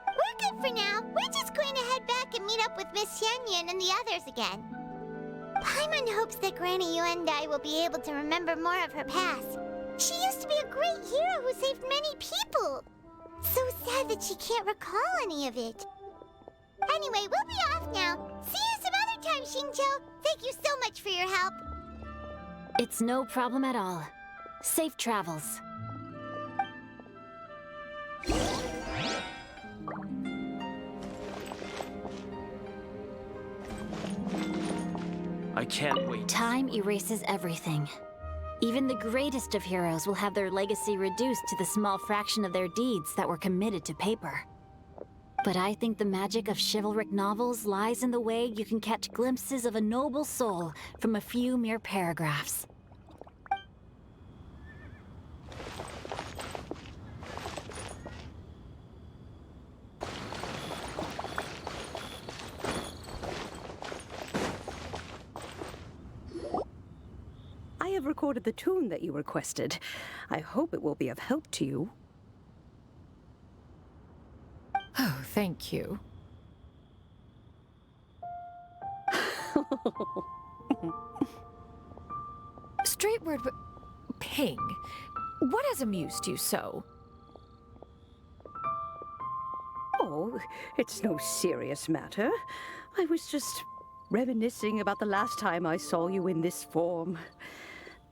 We're good for now. We're just going to head back and meet up with Miss Xianyun and the others again. Paimon hopes that Granny Yuendai will be able to remember more of her past. She used to be a great hero who saved many people. So sad that she can't recall any of it. Anyway, we'll be off now. See you some other time, Xingqiu. Thank you so much for your help. It's no problem at all. Safe travels. I can't wait. Time erases everything. Even the greatest of heroes will have their legacy reduced to the small fraction of their deeds that were committed to paper. But I think the magic of chivalric novels lies in the way you can catch glimpses of a noble soul from a few mere paragraphs. I have recorded the tune that you requested. I hope it will be of help to you. Oh, thank you. Straight word, but Ping, what has amused you so? Oh, it's no serious matter. I was just reminiscing about the last time I saw you in this form.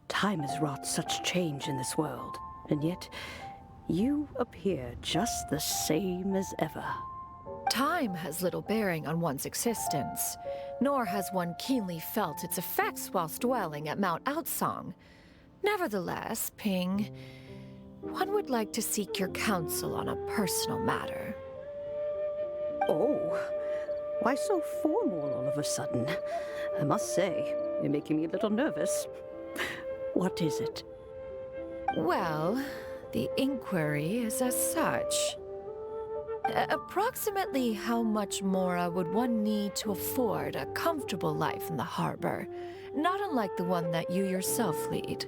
Time has wrought such change in this world, and yet you appear just the same as ever. Time has little bearing on one's existence, nor has one keenly felt its effects whilst dwelling at Mount Outsong. Nevertheless, Ping, one would like to seek your counsel on a personal matter. Oh, why so formal all of a sudden? I must say, you're making me a little nervous. What is it? Well, the inquiry is as such. Approximately how much more would one need to afford a comfortable life in the harbor, not unlike the one that you yourself lead?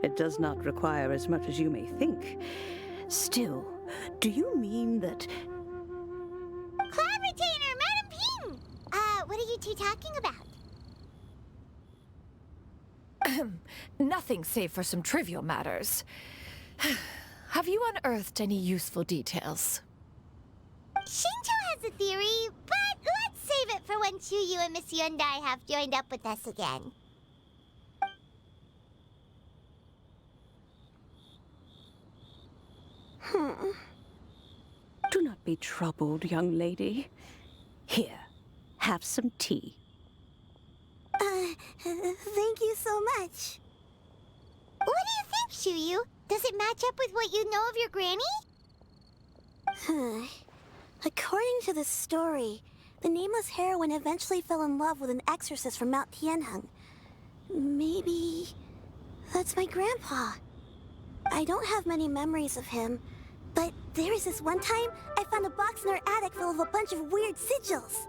It does not require as much as you may think. Still, do you mean that... Cloud Retainer, Madam Ping! What are you two talking about? Nothing save for some trivial matters. Have you unearthed any useful details? Xingqiu has a theory, but let's save it for when Chuyu and Miss Yuendai have joined up with us again. Do not be troubled, young lady. Here, have some tea. Thank you so much. What do you think, Chuyu? Does it match up with what you know of your granny? According to the story, the nameless heroine eventually fell in love with an exorcist from Mount Tianheng. Maybe that's my grandpa. I don't have many memories of him, but there was this one time I found a box in our attic full of a bunch of weird sigils.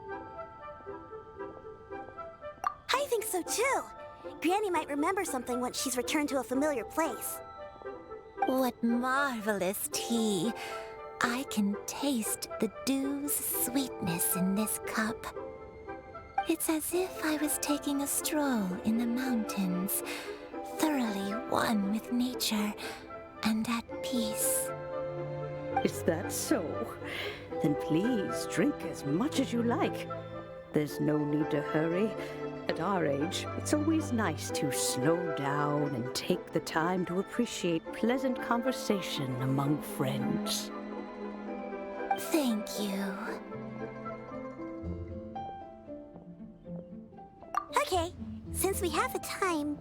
I think so too. Granny might remember something once she's returned to a familiar place. What marvelous tea. I can taste the dew's sweetness in this cup. It's as if I was taking a stroll in the mountains, thoroughly one with nature and at peace. Is that so? Then please drink as much as you like. There's no need to hurry. At our age, it's always nice to slow down and take the time to appreciate pleasant conversation among friends. Thank you. Okay, since we have the time,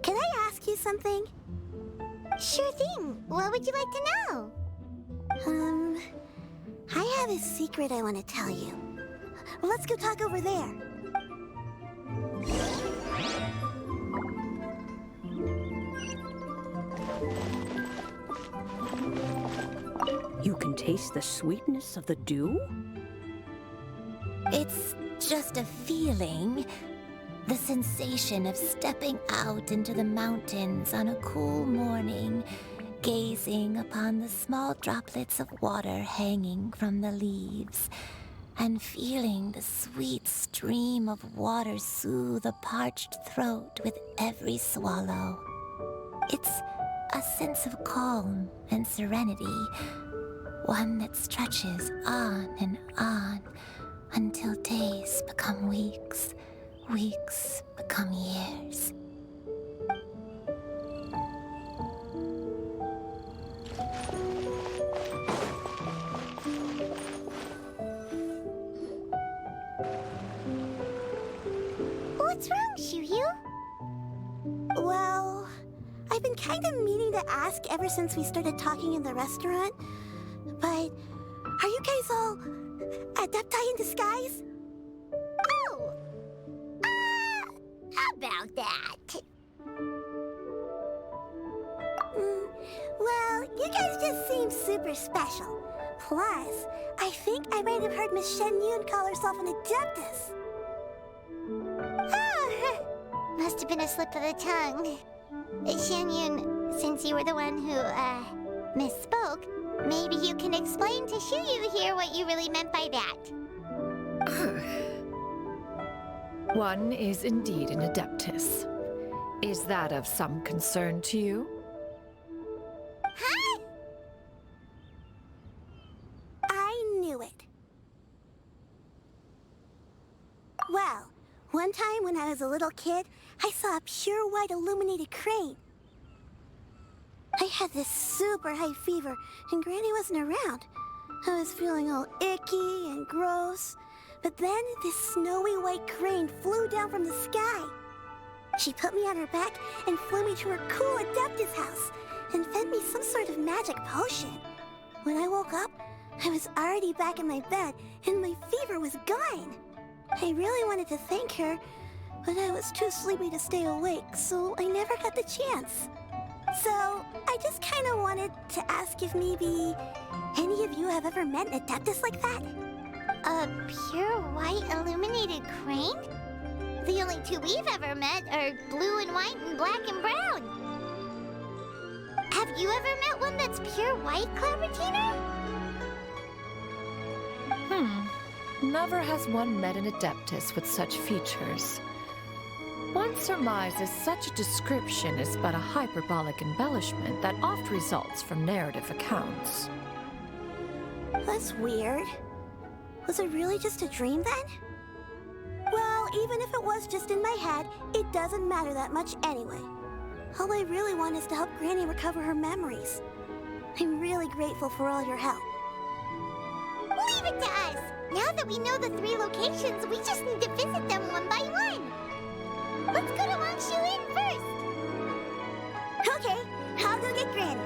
can I ask you something? Sure thing. What would you like to know? I have a secret I want to tell you. Let's go talk over there. You can taste the sweetness of the dew? It's just a feeling. The sensation of stepping out into the mountains on a cool morning, gazing upon the small droplets of water hanging from the leaves, and feeling the sweet stream of water soothe a parched throat with every swallow. It's a sense of calm and serenity, one that stretches on and on until days become weeks, weeks become years. What's wrong, Xianyun? Well, I've been kind of meaning to ask ever since we started talking in the restaurant, but are you guys all adepti in disguise? Oh! About that. Well, you guys just seem super special. Plus, I think I might have heard Miss Shenyun call herself an adeptus. Must have been a slip of the tongue. Xianyun, since you were the one who, misspoke, maybe you can explain to Xianyun here what you really meant by that. One is indeed an adeptus. Is that of some concern to you? Huh? I knew it. Well, one time when I was a little kid, I saw a pure white illuminated crane. I had this super high fever, and Granny wasn't around. I was feeling all icky and gross. But then this snowy white crane flew down from the sky. She put me on her back and flew me to her cool adeptus house and fed me some sort of magic potion. When I woke up, I was already back in my bed and my fever was gone. I really wanted to thank her, but I was too sleepy to stay awake, so I never got the chance. So I just kind of wanted to ask if maybe any of you have ever met an adeptus like that? A pure white illuminated crane? The only two we've ever met are blue and white and black and brown. Have you ever met one that's pure white, Clabbertina? Never has one met an adeptus with such features. One surmises such a description is but a hyperbolic embellishment that oft results from narrative accounts. That's weird. Was it really just a dream then? Well, even if it was just in my head, it doesn't matter that much anyway. All I really want is to help Granny recover her memories. I'm really grateful for all your help. Leave it to us! Now that we know the 3 locations, we just need to visit them one by one. Let's go to Xianyun first. Okay, I'll go get Granny.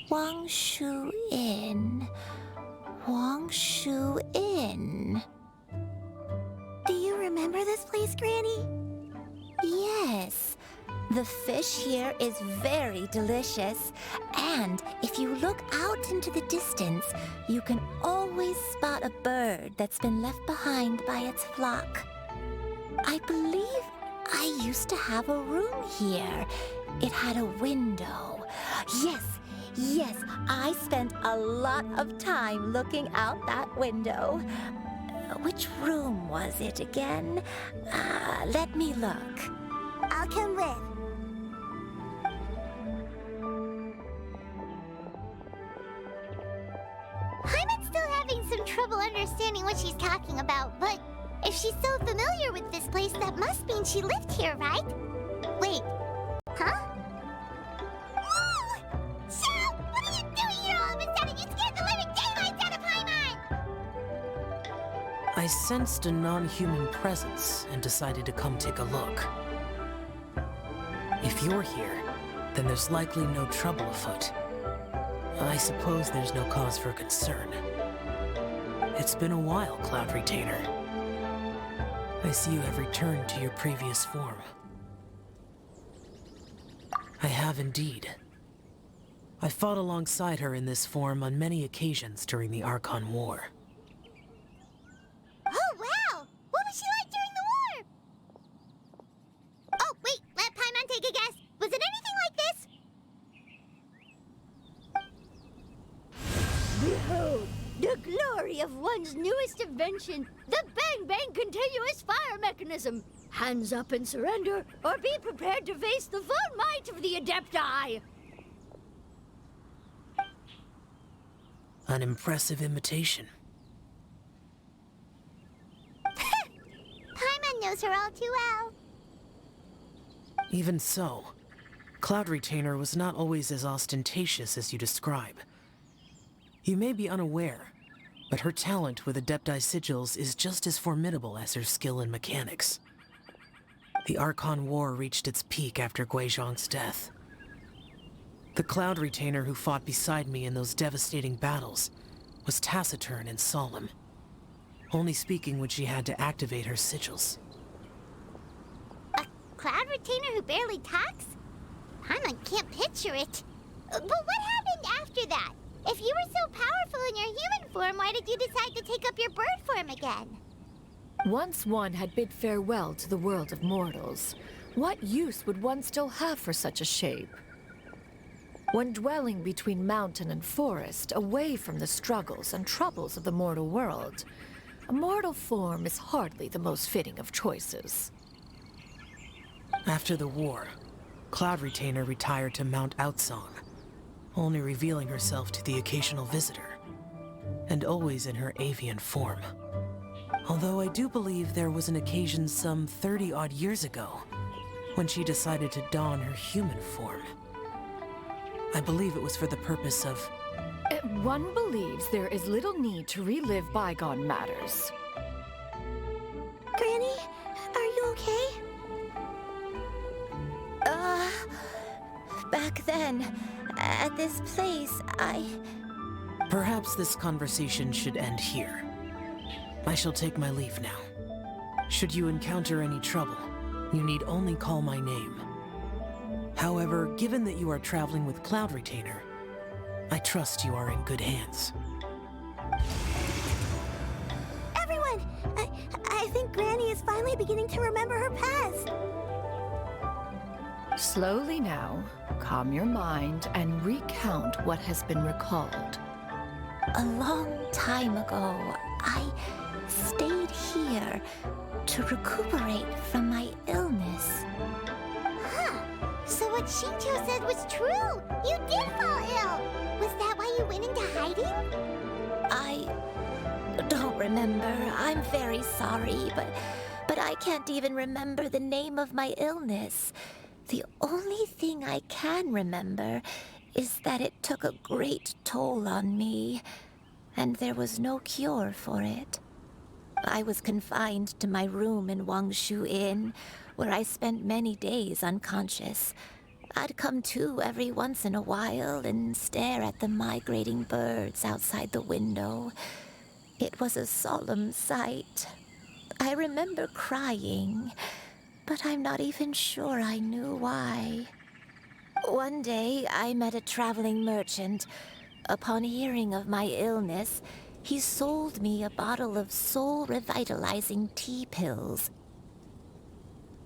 Wangshu Inn. Wangshu Inn. Do you remember this place, Granny? Yes. The fish here is very delicious. And if you look out into the distance, you can always spot a bird that's been left behind by its flock. I believe I used to have a room here. It had a window. Yes, I spent a lot of time looking out that window. Which room was it again? Let me look. I'll come with. I'm still having some trouble understanding what she's talking about, but if she's so familiar with this place, that must mean she lived here, right? Wait, huh? I sensed a non-human presence and decided to come take a look. If If you're here, then there's likely no trouble afoot. I suppose there's no cause for concern. It's been a while, Cloud Retainer. I see you have returned to your previous form. I have indeed. I fought alongside her in this form on many occasions during the Archon War. Oh, wow! What was she like during the war? Oh, wait, let Paimon take a guess. Was it anything like this? Behold, the glory of one's newest invention, the Bang Bang continuous fire mechanism. Hands up and surrender, or be prepared to face the full might of the Adepti. An impressive imitation. Paimon knows her all too well. Even so, Cloud Retainer was not always as ostentatious as you describe. You may be unaware, but her talent with Adepti sigils is just as formidable as her skill in mechanics. The Archon War reached its peak after Guizhong's death. The Cloud Retainer who fought beside me in those devastating battles was taciturn and solemn, only speaking when she had to activate her sigils. A Cloud Retainer who barely talks? Paimon can't picture it. But what happened after that? If you were so powerful in your human form, why did you decide to take up your bird form again? Once one had bid farewell to the world of mortals, what use would one still have for such a shape? When dwelling between mountain and forest, away from the struggles and troubles of the mortal world, a mortal form is hardly the most fitting of choices. After the war, Cloud Retainer retired to Mount Outsong, only revealing herself to the occasional visitor, and always in her avian form. Although I do believe there was an occasion some 30-odd years ago when she decided to don her human form. I believe it was for the purpose of... One believes there is little need to relive bygone matters. Granny, are you okay? Back then, at this place, Perhaps this conversation should end here. I shall take my leave now. Should you encounter any trouble, you need only call my name. However, given that you are traveling with Cloud Retainer, I trust you are in good hands. Everyone! I think Granny is finally beginning to remember her past. Slowly now, calm your mind and recount what has been recalled. a long time ago, I stayed here to recuperate from my illness. Huh. So what Shinjo said was true. You did fall ill. Was that why you went into hiding? I don't remember. I'm very sorry, but I can't even remember the name of my illness. The only thing I can remember is that it took a great toll on me, and there was no cure for it. I was confined to my room in Wangshu Inn, where I spent many days unconscious. I'd come to every once in a while and stare at the migrating birds outside the window. It was a solemn sight. I remember crying, but I'm not even sure I knew why. One day, I met a traveling merchant. Upon hearing of my illness, he sold me a bottle of soul-revitalizing tea pills.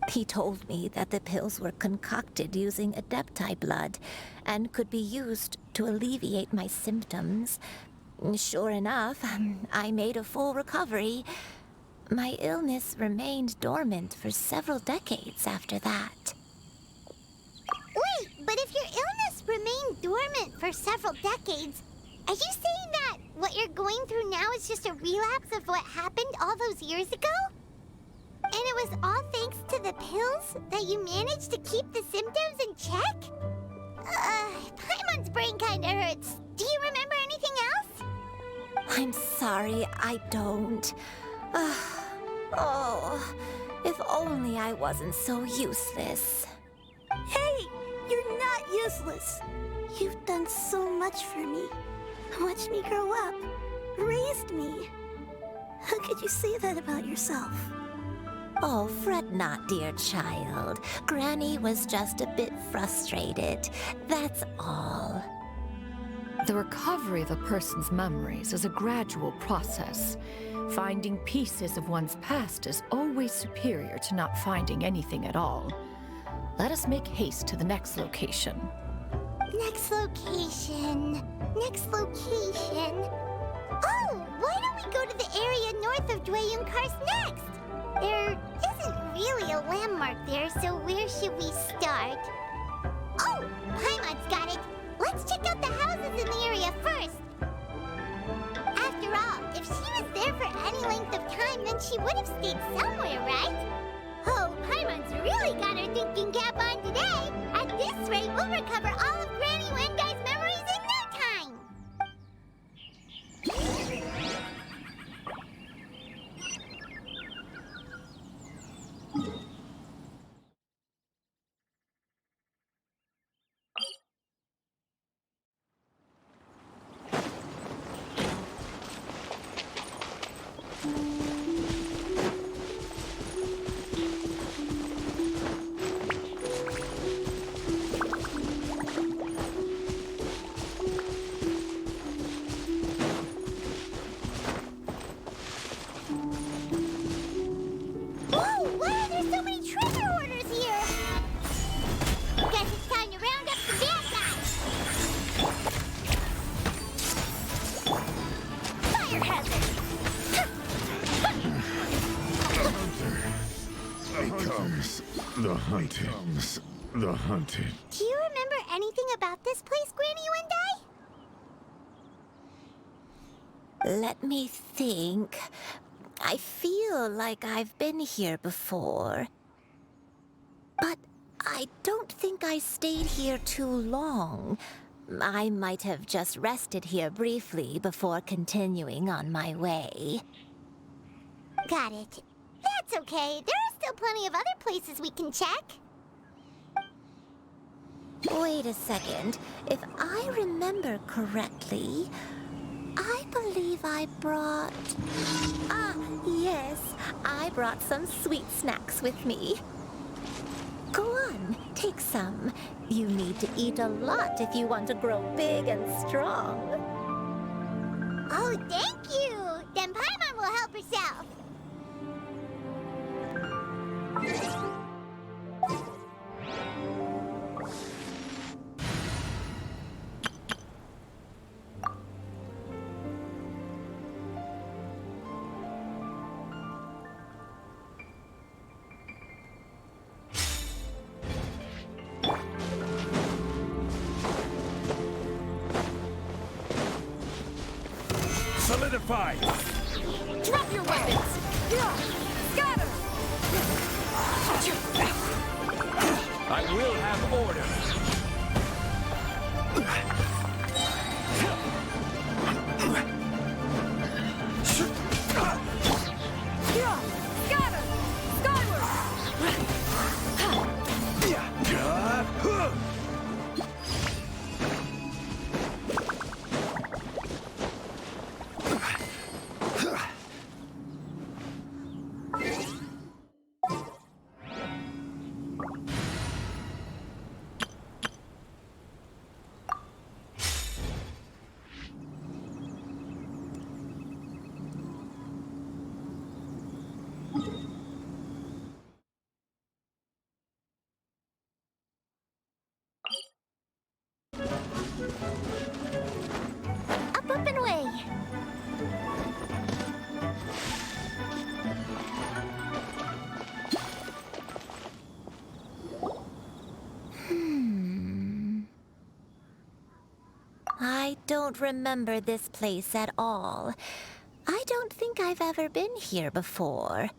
He told me that the pills were concocted using Adepti blood and could be used to alleviate my symptoms. Sure enough, I made a full recovery. My illness remained dormant for several decades after that. Wait, but if your illness remained dormant for several decades, are you saying that what you're going through now is just a relapse of what happened all those years ago? And it was all thanks to the pills that you managed to keep the symptoms in check? Paimon's brain kinda hurts. Do you remember anything else? I'm sorry, I don't. Oh, if only I wasn't so useless. Hey, useless. You've done so much for me. Watched me grow up. Raised me. How could you say that about yourself? Oh, fret not, dear child. Granny was just a bit frustrated. That's all. The recovery of a person's memories is a gradual process. Finding pieces of one's past is always superior to not finding anything at all. Let us make haste to the next location. Next location. Next location. Oh, why don't we go to the area north of Dwayun Karst next? There isn't really a landmark there, so where should we start? Oh, Paimon's got it. Let's check out the houses in the area first. After all, if she was there for any length of time, then she would have stayed somewhere, right? Oh, Paimon's really got her thinking cap on today. At this rate, we'll recover all of Granny Wendai's memories in no time. The huntings. The hunted. Do you remember anything about this place, Granny Wendai? Let me think. I feel like I've been here before. But I don't think I stayed here too long. I might have just rested here briefly before continuing on my way. Got it. That's okay. There are still plenty of other places we can check. Wait a second. If I remember correctly, I believe I brought... Ah, yes. I brought some sweet snacks with me. Go on, take some. You need to eat a lot if you want to grow big and strong. Oh, thank you! Then Paimon will help herself. Solidify! Drop your weapons! Scatter! I will have order. Scatter! Skyward! Up and away. I don't remember this place at all. I don't think I've ever been here before.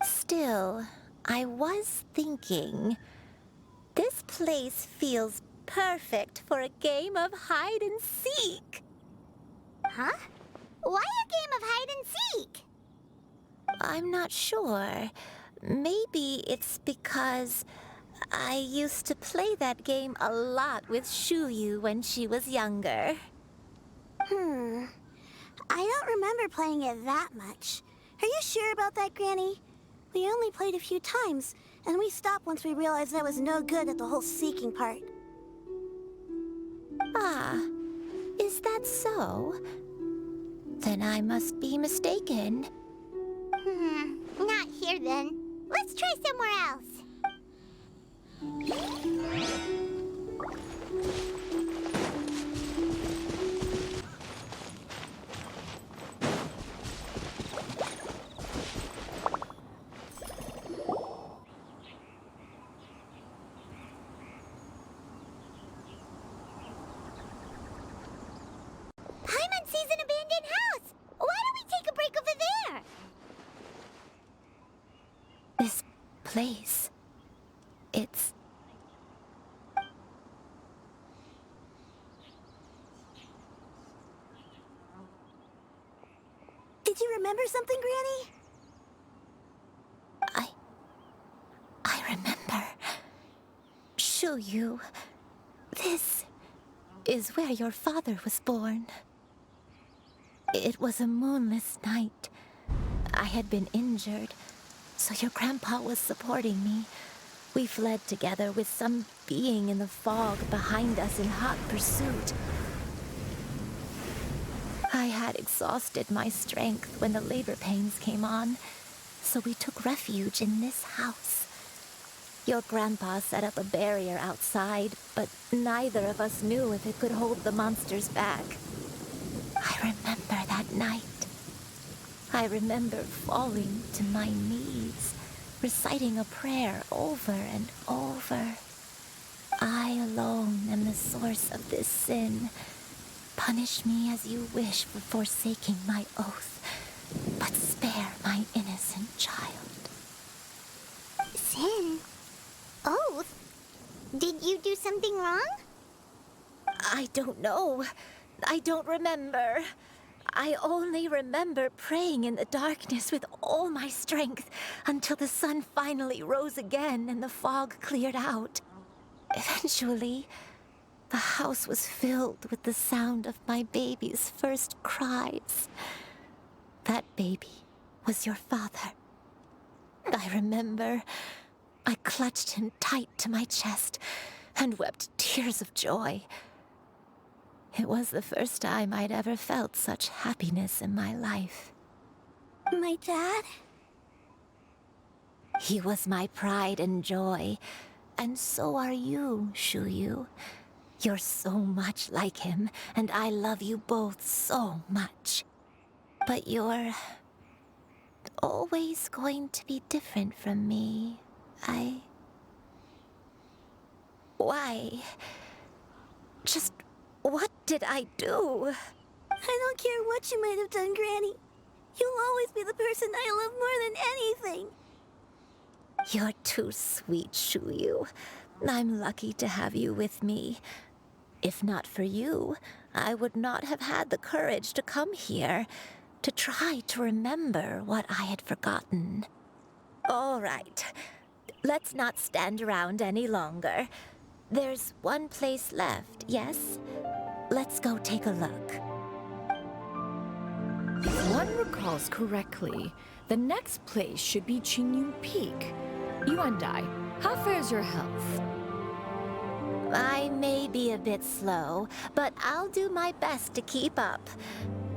Still, I was thinking, this place feels perfect for a game of hide and seek. Huh? Why a game of hide and seek? I'm not sure. Maybe it's because I used to play that game a lot with Xianyun when she was younger. I don't remember playing it that much. Are you sure about that, Granny? We only played a few times, and we stopped once we realized that was no good at the whole seeking part. Ah, is that so? Then I must be mistaken. Not here then. Let's try somewhere else. Paimon sees an abandoned house. Why don't we take a break over there? This place. It's... Did you remember something, Granny? I remember. Xianyun. This is where your father was born. It was a moonless night. I had been injured, so your grandpa was supporting me. We fled together with some being in the fog behind us in hot pursuit. I had exhausted my strength when the labor pains came on, so we took refuge in this house. Your grandpa set up a barrier outside, but neither of us knew if it could hold the monsters back. I remember that night. I remember falling to my knees, reciting a prayer over and over. I alone am the source of this sin. Punish me as you wish for forsaking my oath, but spare my innocent child. Sin? Oath? Did you do something wrong? I don't know. I don't remember. I only remember praying in the darkness with all my strength until the sun finally rose again and the fog cleared out. Eventually, the house was filled with the sound of my baby's first cries. That baby was your father. I remember I clutched him tight to my chest and wept tears of joy. It was the first time I'd ever felt such happiness in my life. My dad? He was my pride and joy, and so are you, Xianyun. You're so much like him, and I love you both so much. But you're always going to be different from me. Why? Just what did I do? I don't care what you might have done, Granny. You'll always be the person I love more than anything. You're too sweet, Xianyun. I'm lucky to have you with me. If not for you, I would not have had the courage to come here, to try to remember what I had forgotten. All right, let's not stand around any longer. There's one place left, yes? Let's go take a look. If one recalls correctly, the next place should be Xianyun Peak. You and I, how fares your health? I may be a bit slow, but I'll do my best to keep up.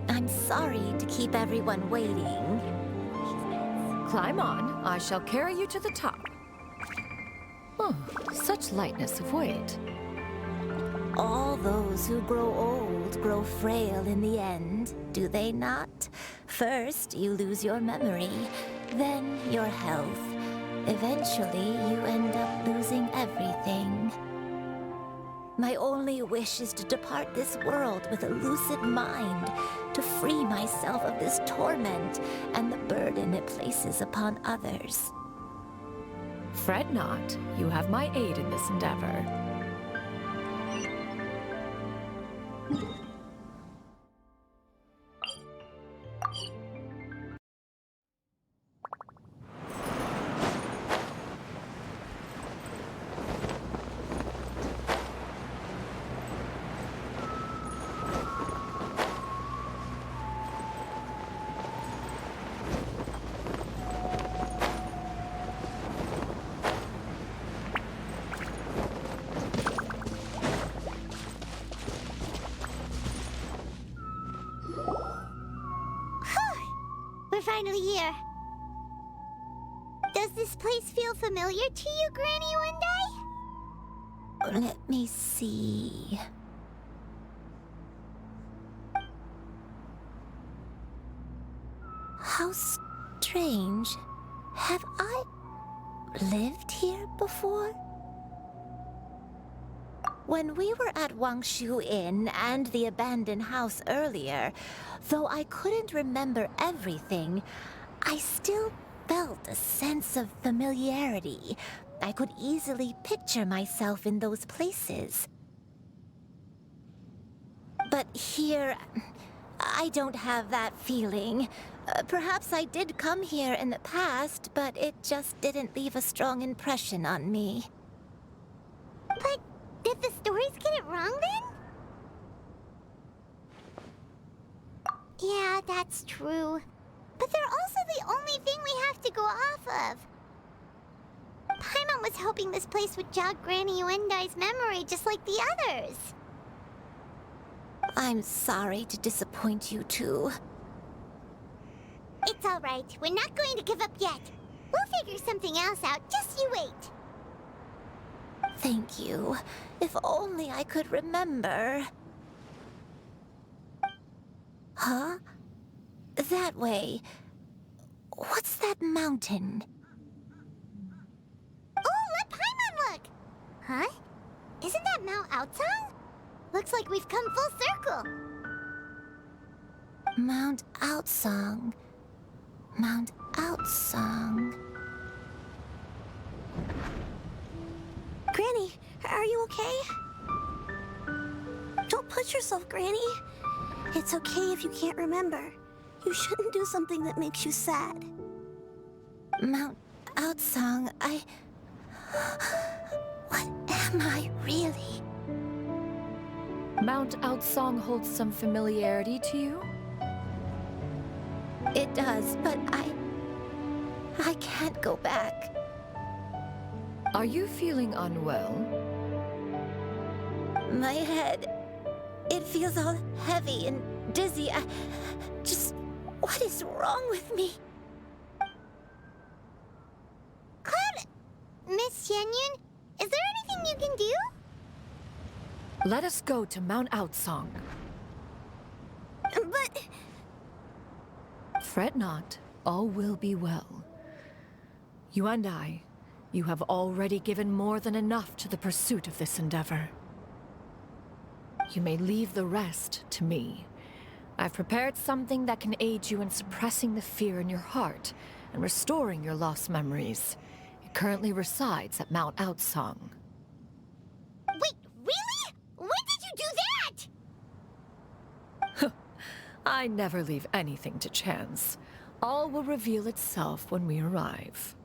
I'm sorry to keep everyone waiting. Climb on. I shall carry you to the top. Oh, such lightness of weight. All those who grow old grow frail in the end, do they not? First, you lose your memory, then your health. Eventually, you end up losing everything. My only wish is to depart this world with a lucid mind, to free myself of this torment and the burden it places upon others. Fret not. You have my aid in this endeavor. we're finally here. Does this place feel familiar to you, Granny Wendai? Let me see. How strange. Have I lived here before? When we were at Wangshu Inn and the abandoned house earlier, though I couldn't remember everything, I still felt a sense of familiarity. I could easily picture myself in those places. But here, I don't have that feeling. Perhaps I did come here in the past, but it just didn't leave a strong impression on me. But did the stories get it wrong then? Yeah, that's true. But they're also the only thing we have to go off of. Paimon was hoping this place would jog Granny Wendai's memory just like the others. I'm sorry to disappoint you too. It's all right. We're not going to give up yet. We'll figure something else out. Just you wait. Thank you. If only I could remember. Huh? That way. What's that mountain? Oh, let Paimon look! Huh? Isn't that Mount Aotsang? Looks like we've come full circle. Mount Aotsang. Mount Aotsang. Granny, are you okay? Don't push yourself, Granny. It's okay if you can't remember. You shouldn't do something that makes you sad. Mount Aotsang, What am I really? Mount Aotsang holds some familiarity to you? It does, but I can't go back. Are you feeling unwell? My head, it feels all heavy and dizzy. What is wrong with me? Cloud, Miss Xianyun, is there anything you can do? Let us go to Mount Aotsang. But... Fret not, all will be well. You and I, you have already given more than enough to the pursuit of this endeavor. You may leave the rest to me. I've prepared something that can aid you in suppressing the fear in your heart and restoring your lost memories. It currently resides at Mount Aotsang. Wait, really? When did you do that? I never leave anything to chance. All will reveal itself when we arrive.